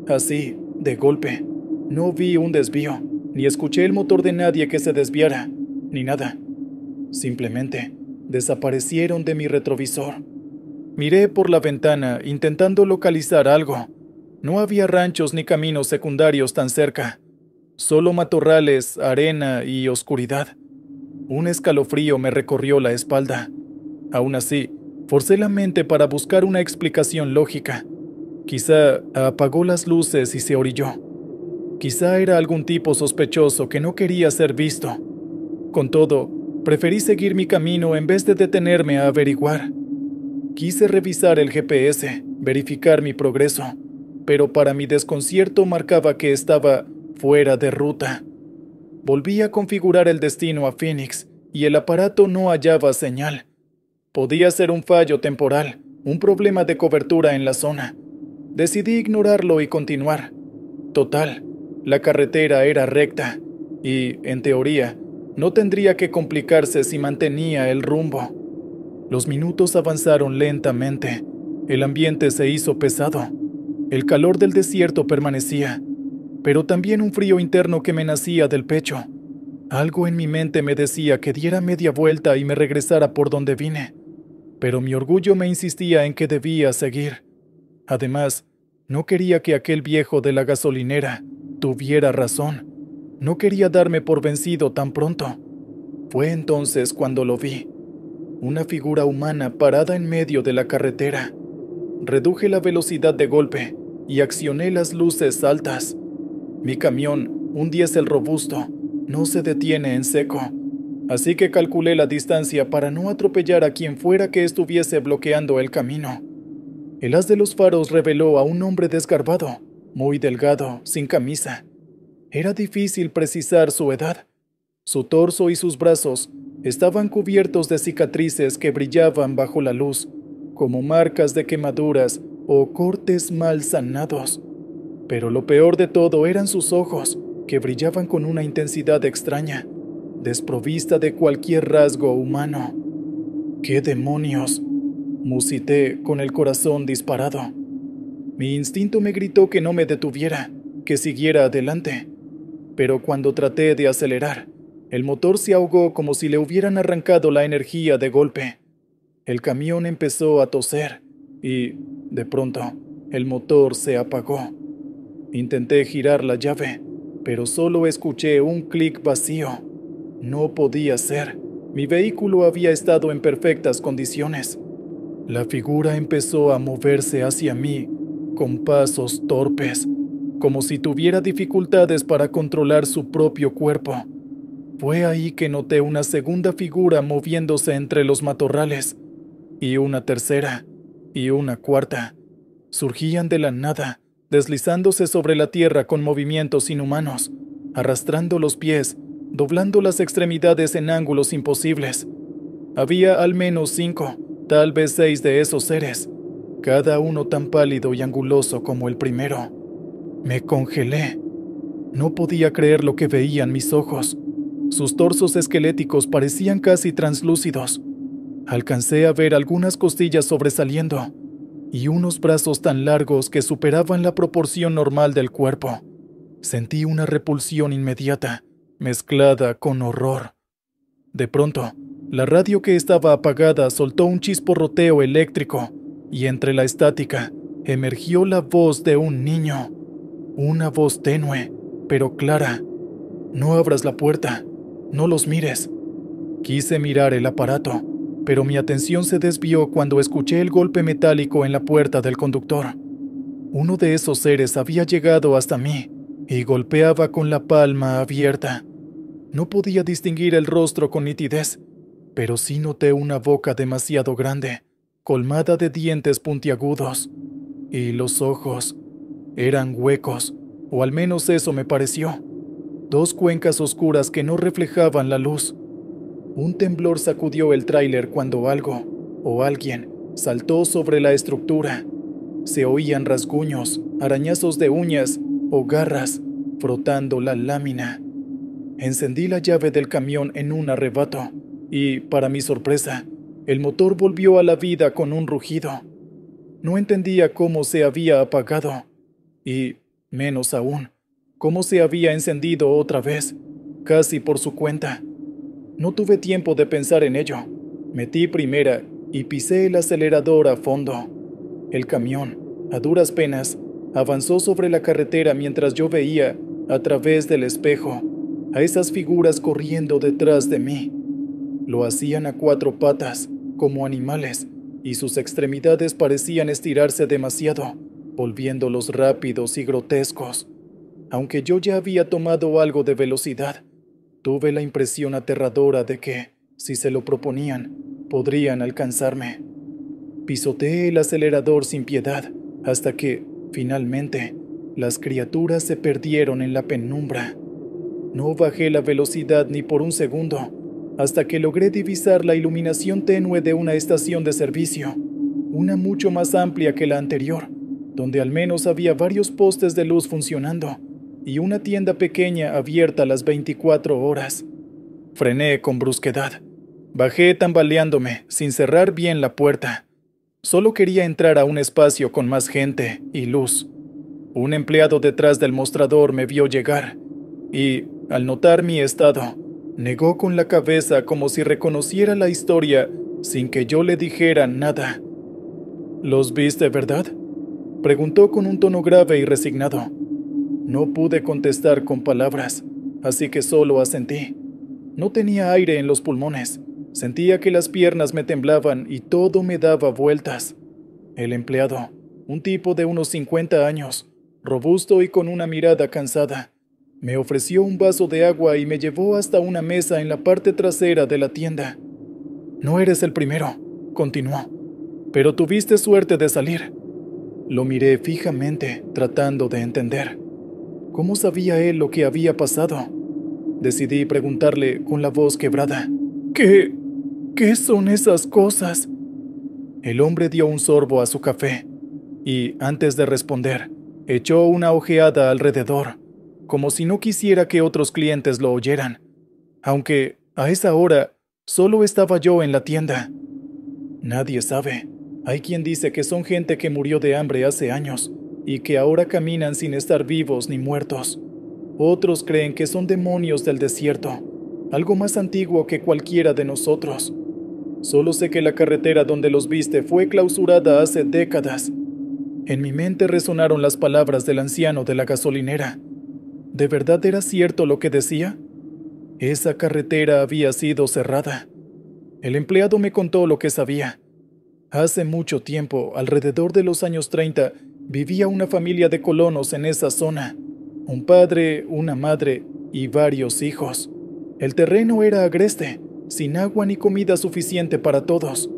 Así, de golpe. No vi un desvío, ni escuché el motor de nadie que se desviara, ni nada. Simplemente desaparecieron de mi retrovisor. Miré por la ventana intentando localizar algo. No había ranchos ni caminos secundarios tan cerca. Solo matorrales, arena y oscuridad. Un escalofrío me recorrió la espalda. Aún así, forcé la mente para buscar una explicación lógica. Quizá apagó las luces y se orilló. Quizá era algún tipo sospechoso que no quería ser visto. Con todo, preferí seguir mi camino en vez de detenerme a averiguar. Quise revisar el GPS, verificar mi progreso, pero para mi desconcierto marcaba que estaba fuera de ruta. Volví a configurar el destino a Phoenix y el aparato no hallaba señal. Podía ser un fallo temporal, un problema de cobertura en la zona. Decidí ignorarlo y continuar. Total, la carretera era recta y, en teoría, no tendría que complicarse si mantenía el rumbo. Los minutos avanzaron lentamente. El ambiente se hizo pesado. El calor del desierto permanecía, pero también un frío interno que me nacía del pecho. Algo en mi mente me decía que diera media vuelta y me regresara por donde vine, pero mi orgullo me insistía en que debía seguir. Además, no quería que aquel viejo de la gasolinera tuviera razón. No quería darme por vencido tan pronto. Fue entonces cuando lo vi. Una figura humana parada en medio de la carretera. Reduje la velocidad de golpe y accioné las luces altas. Mi camión, un diésel robusto, no se detiene en seco, así que calculé la distancia para no atropellar a quien fuera que estuviese bloqueando el camino. El haz de los faros reveló a un hombre desgarbado, muy delgado, sin camisa. Era difícil precisar su edad. Su torso y sus brazos estaban cubiertos de cicatrices que brillaban bajo la luz, como marcas de quemaduras o cortes mal sanados. Pero lo peor de todo eran sus ojos, que brillaban con una intensidad extraña, desprovista de cualquier rasgo humano. ¡Qué demonios!, musité con el corazón disparado. Mi instinto me gritó que no me detuviera, que siguiera adelante. Pero cuando traté de acelerar, el motor se ahogó como si le hubieran arrancado la energía de golpe. El camión empezó a toser y, de pronto, el motor se apagó. Intenté girar la llave, pero solo escuché un clic vacío. No podía ser. Mi vehículo había estado en perfectas condiciones. La figura empezó a moverse hacia mí con pasos torpes, como si tuviera dificultades para controlar su propio cuerpo. Fue ahí que noté una segunda figura moviéndose entre los matorrales, y una tercera, y una cuarta. Surgían de la nada, deslizándose sobre la tierra con movimientos inhumanos, arrastrando los pies, doblando las extremidades en ángulos imposibles. Había al menos 5, tal vez 6 de esos seres, cada uno tan pálido y anguloso como el primero. Me congelé. No podía creer lo que veían mis ojos. Sus torsos esqueléticos parecían casi translúcidos. Alcancé a ver algunas costillas sobresaliendo y unos brazos tan largos que superaban la proporción normal del cuerpo. Sentí una repulsión inmediata, mezclada con horror. De pronto, la radio que estaba apagada soltó un chisporroteo eléctrico y entre la estática emergió la voz de un niño. Una voz tenue, pero clara. «No abras la puerta, no los mires». Quise mirar el aparato, pero mi atención se desvió cuando escuché el golpe metálico en la puerta del conductor. Uno de esos seres había llegado hasta mí y golpeaba con la palma abierta. No podía distinguir el rostro con nitidez, pero sí noté una boca demasiado grande, colmada de dientes puntiagudos, y los ojos eran huecos, o al menos eso me pareció. 2 cuencas oscuras que no reflejaban la luz. Un temblor sacudió el tráiler cuando algo, o alguien, saltó sobre la estructura. Se oían rasguños, arañazos de uñas o garras frotando la lámina. Encendí la llave del camión en un arrebato y, para mi sorpresa, el motor volvió a la vida con un rugido. No entendía cómo se había apagado y, menos aún, cómo se había encendido otra vez, casi por su cuenta. No tuve tiempo de pensar en ello. Metí primera y pisé el acelerador a fondo. El camión, a duras penas, avanzó sobre la carretera mientras yo veía, a través del espejo, a esas figuras corriendo detrás de mí. Lo hacían a 4 patas, como animales, y sus extremidades parecían estirarse demasiado, volviéndolos rápidos y grotescos. Aunque yo ya había tomado algo de velocidad, tuve la impresión aterradora de que, si se lo proponían, podrían alcanzarme. Pisoteé el acelerador sin piedad, hasta que, finalmente, las criaturas se perdieron en la penumbra. No bajé la velocidad ni por un segundo, hasta que logré divisar la iluminación tenue de una estación de servicio, una mucho más amplia que la anterior, donde al menos había varios postes de luz funcionando y una tienda pequeña abierta las 24 horas. Frené con brusquedad. Bajé tambaleándome, sin cerrar bien la puerta. Solo quería entrar a un espacio con más gente y luz. Un empleado detrás del mostrador me vio llegar y, al notar mi estado, negó con la cabeza como si reconociera la historia sin que yo le dijera nada. ¿Los viste, verdad?, preguntó con un tono grave y resignado. No pude contestar con palabras, así que solo asentí. No tenía aire en los pulmones. Sentía que las piernas me temblaban y todo me daba vueltas. El empleado, un tipo de unos 50 años, robusto y con una mirada cansada, me ofreció un vaso de agua y me llevó hasta una mesa en la parte trasera de la tienda. No eres el primero, continuó, pero tuviste suerte de salir. Lo miré fijamente, tratando de entender. ¿Cómo sabía él lo que había pasado? Decidí preguntarle con la voz quebrada. ¿Qué son esas cosas? El hombre dio un sorbo a su café y, antes de responder, echó una ojeada alrededor, como si no quisiera que otros clientes lo oyeran, aunque, a esa hora, solo estaba yo en la tienda. Nadie sabe. Hay quien dice que son gente que murió de hambre hace años y que ahora caminan sin estar vivos ni muertos. Otros creen que son demonios del desierto, algo más antiguo que cualquiera de nosotros. Solo sé que la carretera donde los viste fue clausurada hace décadas. En mi mente resonaron las palabras del anciano de la gasolinera. ¿De verdad era cierto lo que decía? Esa carretera había sido cerrada. El empleado me contó lo que sabía. Hace mucho tiempo, alrededor de los años 30, vivía una familia de colonos en esa zona. Un padre, una madre y varios hijos. El terreno era agreste, sin agua ni comida suficiente para todos.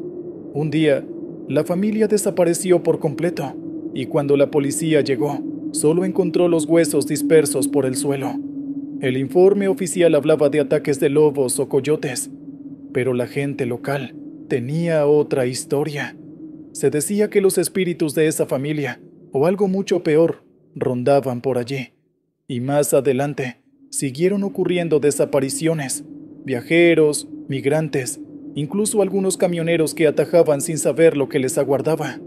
Un día, la familia desapareció por completo, y cuando la policía llegó, solo encontró los huesos dispersos por el suelo. El informe oficial hablaba de ataques de lobos o coyotes, pero la gente local tenía otra historia. Se decía que los espíritus de esa familia, o algo mucho peor, rondaban por allí. Y más adelante, siguieron ocurriendo desapariciones, viajeros, migrantes, incluso algunos camioneros que atajaban sin saber lo que les aguardaba.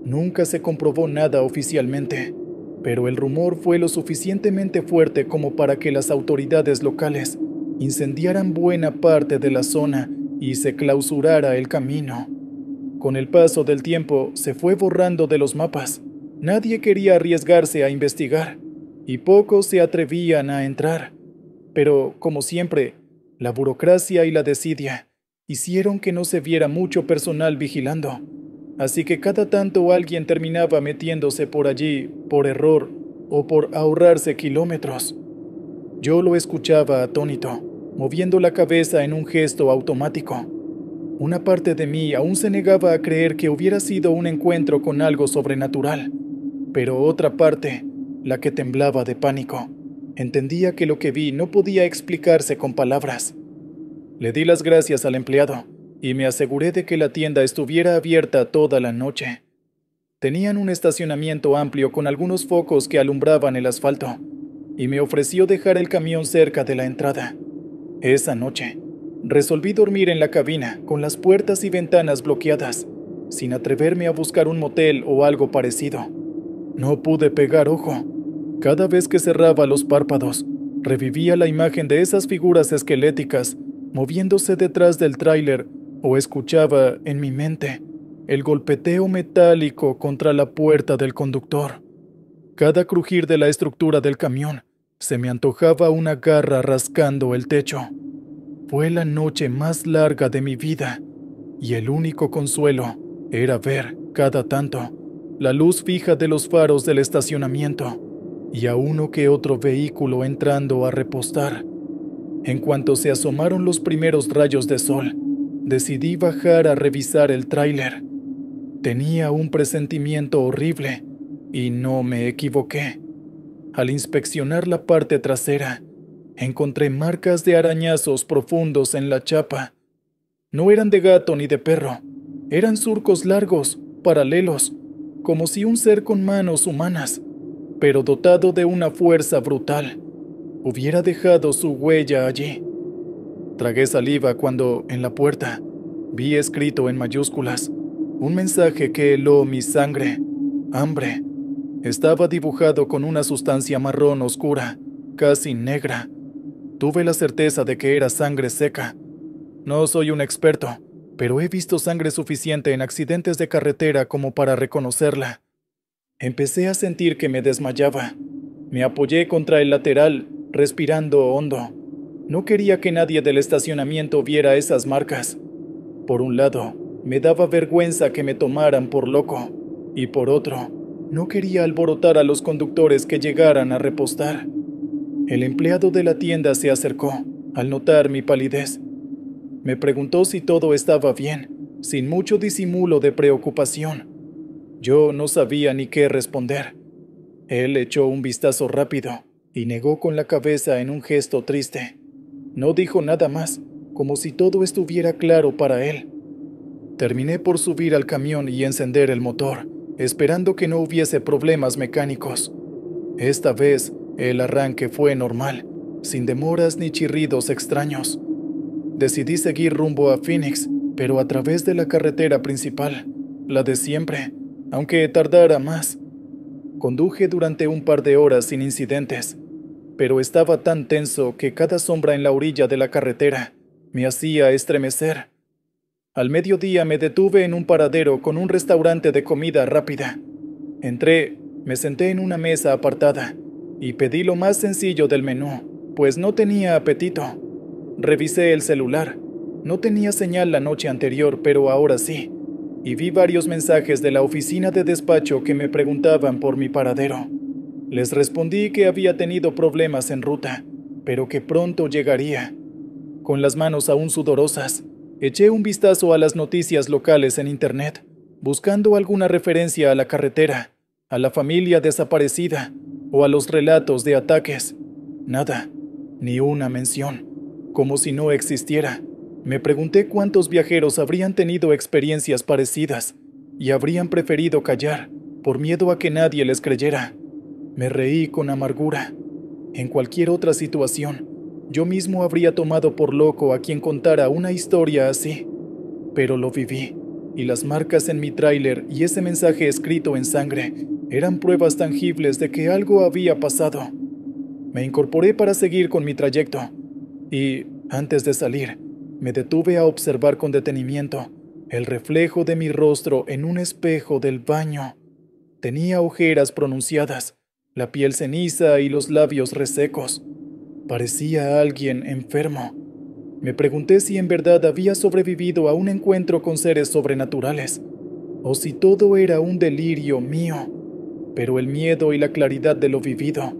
Nunca se comprobó nada oficialmente, pero el rumor fue lo suficientemente fuerte como para que las autoridades locales incendiaran buena parte de la zona y se clausurara el camino. Con el paso del tiempo se fue borrando de los mapas. Nadie quería arriesgarse a investigar y pocos se atrevían a entrar. Pero, como siempre, la burocracia y la desidia hicieron que no se viera mucho personal vigilando. Así que cada tanto alguien terminaba metiéndose por allí por error o por ahorrarse kilómetros. Yo lo escuchaba atónito, moviendo la cabeza en un gesto automático. Una parte de mí aún se negaba a creer que hubiera sido un encuentro con algo sobrenatural, pero otra parte, la que temblaba de pánico, entendía que lo que vi no podía explicarse con palabras. Le di las gracias al empleado y me aseguré de que la tienda estuviera abierta toda la noche. Tenían un estacionamiento amplio con algunos focos que alumbraban el asfalto, y me ofreció dejar el camión cerca de la entrada. Esa noche, resolví dormir en la cabina con las puertas y ventanas bloqueadas, sin atreverme a buscar un motel o algo parecido. No pude pegar ojo. Cada vez que cerraba los párpados, revivía la imagen de esas figuras esqueléticas moviéndose detrás del tráiler o escuchaba, en mi mente, el golpeteo metálico contra la puerta del conductor. Cada crujir de la estructura del camión se me antojaba una garra rascando el techo. Fue la noche más larga de mi vida, y el único consuelo era ver, cada tanto, la luz fija de los faros del estacionamiento y a uno que otro vehículo entrando a repostar. En cuanto se asomaron los primeros rayos de sol, decidí bajar a revisar el tráiler. Tenía un presentimiento horrible, y no me equivoqué. Al inspeccionar la parte trasera, encontré marcas de arañazos profundos en la chapa. No eran de gato ni de perro, eran surcos largos, paralelos, como si un ser con manos humanas, pero dotado de una fuerza brutal, hubiera dejado su huella allí. Tragué saliva cuando, en la puerta, vi escrito en mayúsculas un mensaje que heló mi sangre: hambre. Estaba dibujado con una sustancia marrón oscura, casi negra. Tuve la certeza de que era sangre seca. No soy un experto, pero he visto sangre suficiente en accidentes de carretera como para reconocerla. Empecé a sentir que me desmayaba. Me apoyé contra el lateral, respirando hondo. No quería que nadie del estacionamiento viera esas marcas. Por un lado, me daba vergüenza que me tomaran por loco, y por otro, no quería alborotar a los conductores que llegaran a repostar. El empleado de la tienda se acercó, al notar mi palidez. Me preguntó si todo estaba bien, sin mucho disimulo de preocupación. Yo no sabía ni qué responder. Él echó un vistazo rápido y negó con la cabeza en un gesto triste. No dijo nada más, como si todo estuviera claro para él. Terminé por subir al camión y encender el motor, esperando que no hubiese problemas mecánicos. Esta vez, el arranque fue normal, sin demoras ni chirridos extraños. Decidí seguir rumbo a Phoenix, pero a través de la carretera principal, la de siempre, aunque tardara más. Conduje durante un par de horas sin incidentes, pero estaba tan tenso que cada sombra en la orilla de la carretera me hacía estremecer. Al mediodía me detuve en un paradero con un restaurante de comida rápida. Entré, me senté en una mesa apartada y pedí lo más sencillo del menú, pues no tenía apetito. Revisé el celular. No tenía señal la noche anterior, pero ahora sí, y vi varios mensajes de la oficina de despacho que me preguntaban por mi paradero. Les respondí que había tenido problemas en ruta, pero que pronto llegaría. Con las manos aún sudorosas, eché un vistazo a las noticias locales en Internet, buscando alguna referencia a la carretera, a la familia desaparecida o a los relatos de ataques. Nada, ni una mención, como si no existiera. Me pregunté cuántos viajeros habrían tenido experiencias parecidas y habrían preferido callar por miedo a que nadie les creyera. Me reí con amargura. En cualquier otra situación, yo mismo habría tomado por loco a quien contara una historia así. Pero lo viví, y las marcas en mi tráiler y ese mensaje escrito en sangre eran pruebas tangibles de que algo había pasado. Me incorporé para seguir con mi trayecto, y, antes de salir, me detuve a observar con detenimiento el reflejo de mi rostro en un espejo del baño. Tenía ojeras pronunciadas, la piel ceniza y los labios resecos. Parecía alguien enfermo. Me pregunté si en verdad había sobrevivido a un encuentro con seres sobrenaturales, o si todo era un delirio mío, pero el miedo y la claridad de lo vivido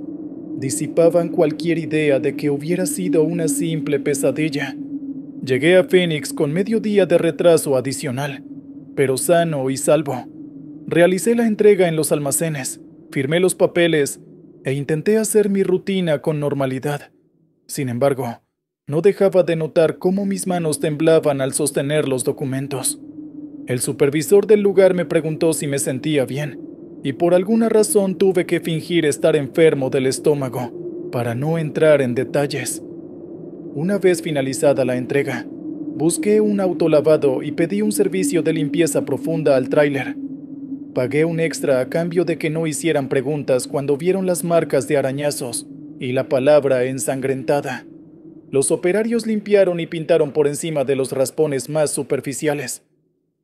disipaban cualquier idea de que hubiera sido una simple pesadilla. Llegué a Phoenix con medio día de retraso adicional, pero sano y salvo. Realicé la entrega en los almacenes, firmé los papeles e intenté hacer mi rutina con normalidad. Sin embargo, no dejaba de notar cómo mis manos temblaban al sostener los documentos. El supervisor del lugar me preguntó si me sentía bien, y por alguna razón tuve que fingir estar enfermo del estómago para no entrar en detalles. Una vez finalizada la entrega, Busqué un autolavado y pedí un servicio de limpieza profunda al tráiler. Pagué un extra a cambio de que no hicieran preguntas cuando vieron las marcas de arañazos y la palabra ensangrentada. Los operarios limpiaron y pintaron por encima de los raspones más superficiales.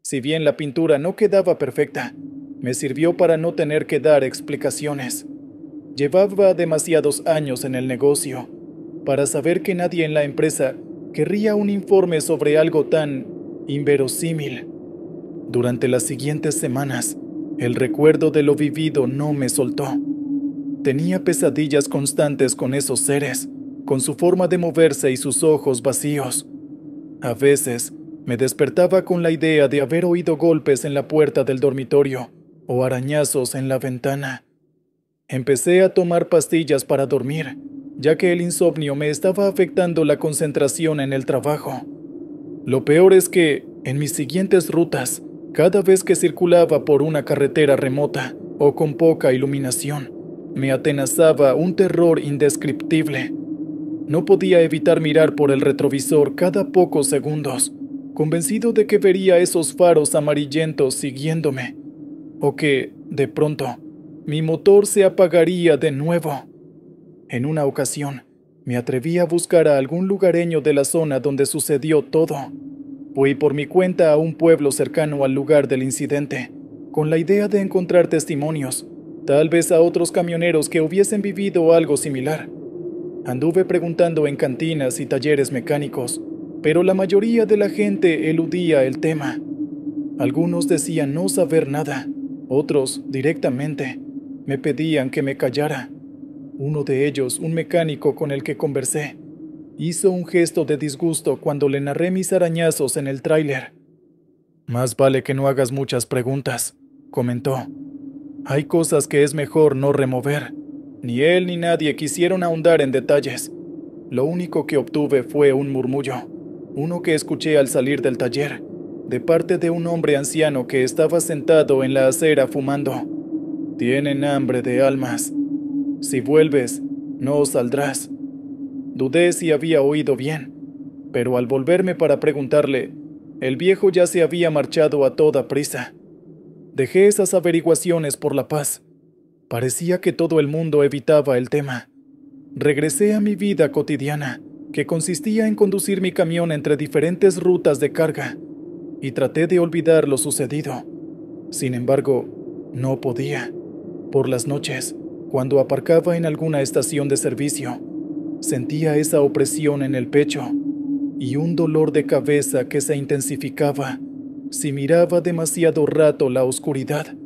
Si bien la pintura no quedaba perfecta, me sirvió para no tener que dar explicaciones. Llevaba demasiados años en el negocio para saber que nadie en la empresa querría un informe sobre algo tan inverosímil. Durante las siguientes semanas, el recuerdo de lo vivido no me soltó. Tenía pesadillas constantes con esos seres, con su forma de moverse y sus ojos vacíos. A veces, me despertaba con la idea de haber oído golpes en la puerta del dormitorio o arañazos en la ventana. Empecé a tomar pastillas para dormir, ya que el insomnio me estaba afectando la concentración en el trabajo. Lo peor es que, en mis siguientes rutas, cada vez que circulaba por una carretera remota o con poca iluminación, me atenazaba un terror indescriptible. No podía evitar mirar por el retrovisor cada pocos segundos, convencido de que vería esos faros amarillentos siguiéndome, o que, de pronto, mi motor se apagaría de nuevo. En una ocasión, me atreví a buscar a algún lugareño de la zona donde sucedió todo. Fui por mi cuenta a un pueblo cercano al lugar del incidente, con la idea de encontrar testimonios, tal vez a otros camioneros que hubiesen vivido algo similar. Anduve preguntando en cantinas y talleres mecánicos, pero la mayoría de la gente eludía el tema. Algunos decían no saber nada, otros, directamente, me pedían que me callara. Uno de ellos, un mecánico con el que conversé, hizo un gesto de disgusto cuando le narré mis arañazos en el tráiler. «Más vale que no hagas muchas preguntas», comentó. «Hay cosas que es mejor no remover». Ni él ni nadie quisieron ahondar en detalles. Lo único que obtuve fue un murmullo, uno que escuché al salir del taller, de parte de un hombre anciano que estaba sentado en la acera fumando. «Tienen hambre de almas. Si vuelves, no saldrás». Dudé si había oído bien, pero al volverme para preguntarle, el viejo ya se había marchado a toda prisa. Dejé esas averiguaciones por la paz. Parecía que todo el mundo evitaba el tema. Regresé a mi vida cotidiana, que consistía en conducir mi camión entre diferentes rutas de carga, y traté de olvidar lo sucedido. Sin embargo, no podía. Por las noches, cuando aparcaba en alguna estación de servicio, sentía esa opresión en el pecho y un dolor de cabeza que se intensificaba si miraba demasiado rato la oscuridad.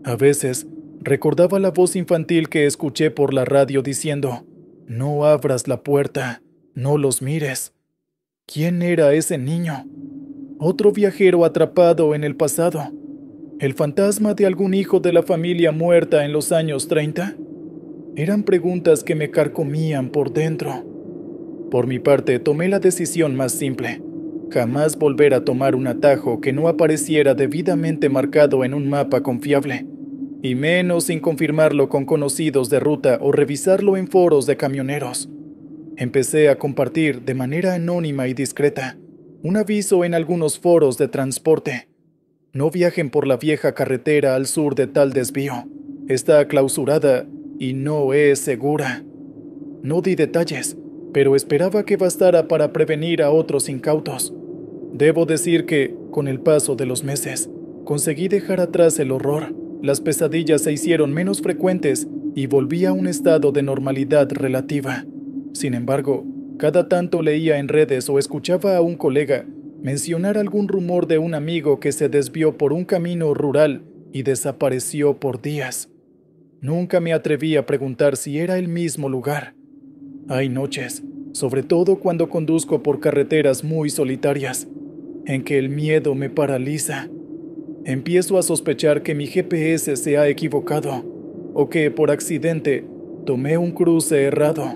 A veces, recordaba la voz infantil que escuché por la radio diciendo, «No abras la puerta, no los mires». ¿Quién era ese niño? ¿Otro viajero atrapado en el pasado? ¿El fantasma de algún hijo de la familia muerta en los años 30? Eran preguntas que me carcomían por dentro. Por mi parte, tomé la decisión más simple: jamás volver a tomar un atajo que no apareciera debidamente marcado en un mapa confiable, y menos sin confirmarlo con conocidos de ruta o revisarlo en foros de camioneros. Empecé a compartir, de manera anónima y discreta, un aviso en algunos foros de transporte: no viajen por la vieja carretera al sur de tal desvío. Está clausurada y no es segura. No di detalles, pero esperaba que bastara para prevenir a otros incautos. Debo decir que, con el paso de los meses, conseguí dejar atrás el horror. Las pesadillas se hicieron menos frecuentes y volví a un estado de normalidad relativa. Sin embargo, cada tanto leía en redes o escuchaba a un colega mencionar algún rumor de un amigo que se desvió por un camino rural y desapareció por días. Nunca me atreví a preguntar si era el mismo lugar. Hay noches, sobre todo cuando conduzco por carreteras muy solitarias, en que el miedo me paraliza. Empiezo a sospechar que mi GPS se ha equivocado, o que, por accidente, tomé un cruce errado.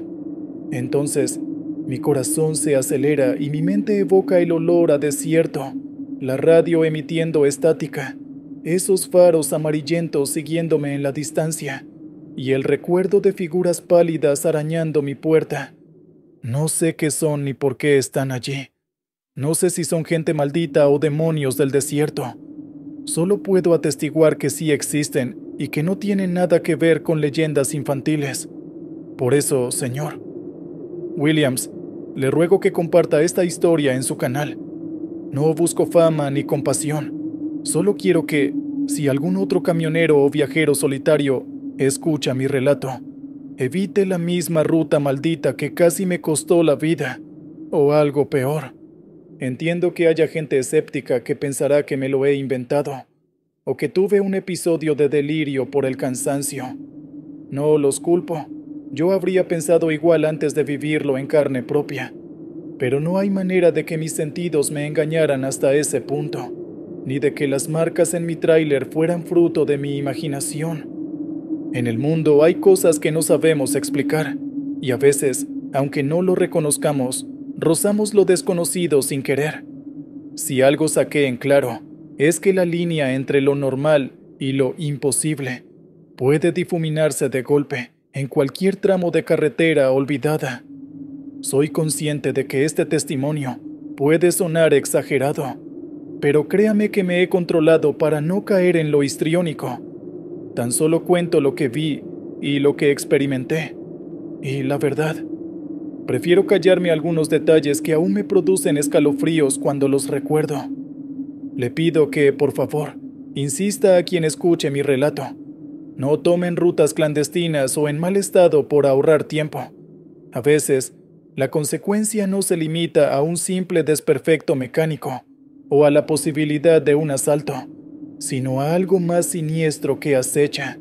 Entonces, mi corazón se acelera y mi mente evoca el olor a desierto, la radio emitiendo estática, esos faros amarillentos siguiéndome en la distancia, y el recuerdo de figuras pálidas arañando mi puerta. No sé qué son ni por qué están allí, No sé si son gente maldita o demonios del desierto. Solo puedo atestiguar que sí existen y que no tienen nada que ver con leyendas infantiles. Por eso, señor Williams, le ruego que comparta esta historia en su canal. No busco fama ni compasión. Solo quiero que, si algún otro camionero o viajero solitario escucha mi relato, evite la misma ruta maldita que casi me costó la vida, o algo peor. Entiendo que haya gente escéptica que pensará que me lo he inventado, o que tuve un episodio de delirio por el cansancio. No los culpo. Yo habría pensado igual antes de vivirlo en carne propia. Pero no hay manera de que mis sentidos me engañaran hasta ese punto, ni de que las marcas en mi tráiler fueran fruto de mi imaginación. En el mundo hay cosas que no sabemos explicar, y a veces, aunque no lo reconozcamos, rozamos lo desconocido sin querer. Si algo saqué en claro, es que la línea entre lo normal y lo imposible puede difuminarse de golpe en cualquier tramo de carretera olvidada. Soy consciente de que este testimonio puede sonar exagerado, pero créame que me he controlado para no caer en lo histriónico. Tan solo cuento lo que vi y lo que experimenté. Y la verdad, prefiero callarme algunos detalles que aún me producen escalofríos cuando los recuerdo. Le pido que, por favor, insista a quien escuche mi relato. No tomen rutas clandestinas o en mal estado por ahorrar tiempo. A veces, la consecuencia no se limita a un simple desperfecto mecánico o a la posibilidad de un asalto, sino a algo más siniestro que acecha,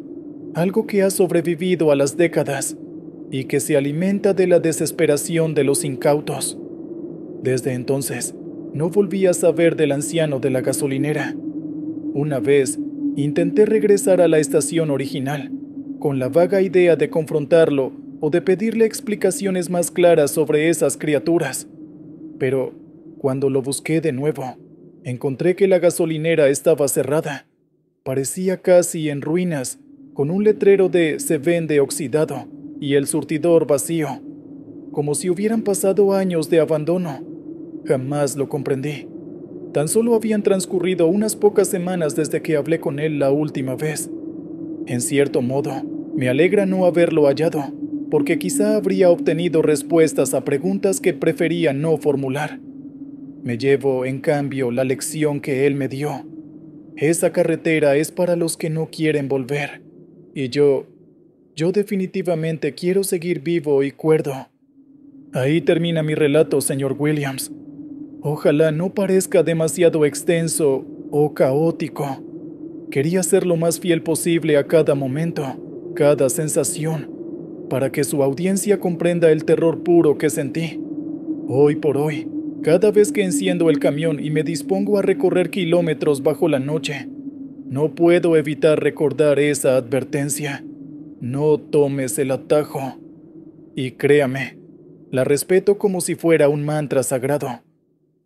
algo que ha sobrevivido a las décadas y que se alimenta de la desesperación de los incautos. Desde entonces, no volví a saber del anciano de la gasolinera. Una vez, intenté regresar a la estación original, con la vaga idea de confrontarlo o de pedirle explicaciones más claras sobre esas criaturas. Pero, cuando lo busqué de nuevo, encontré que la gasolinera estaba cerrada. Parecía casi en ruinas, con un letrero de "se vende oxidado" y el surtidor vacío, como si hubieran pasado años de abandono. Jamás lo comprendí. Tan solo habían transcurrido unas pocas semanas desde que hablé con él la última vez. En cierto modo, me alegra no haberlo hallado, porque quizá habría obtenido respuestas a preguntas que prefería no formular. Me llevo, en cambio, la lección que él me dio. Esa carretera es para los que no quieren volver. Y yo definitivamente quiero seguir vivo y cuerdo. Ahí termina mi relato, señor Williams. Ojalá no parezca demasiado extenso o caótico. Quería ser lo más fiel posible a cada momento, cada sensación, para que su audiencia comprenda el terror puro que sentí. Hoy por hoy, cada vez que enciendo el camión y me dispongo a recorrer kilómetros bajo la noche, no puedo evitar recordar esa advertencia. No tomes el atajo. Y créame, la respeto como si fuera un mantra sagrado,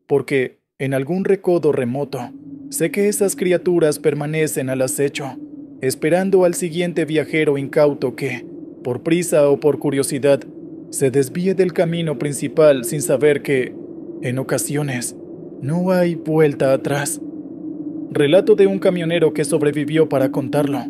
porque en algún recodo remoto, sé que esas criaturas permanecen al acecho, esperando al siguiente viajero incauto que, por prisa o por curiosidad, se desvíe del camino principal sin saber que, en ocasiones, no hay vuelta atrás. Relato de un camionero que sobrevivió para contarlo.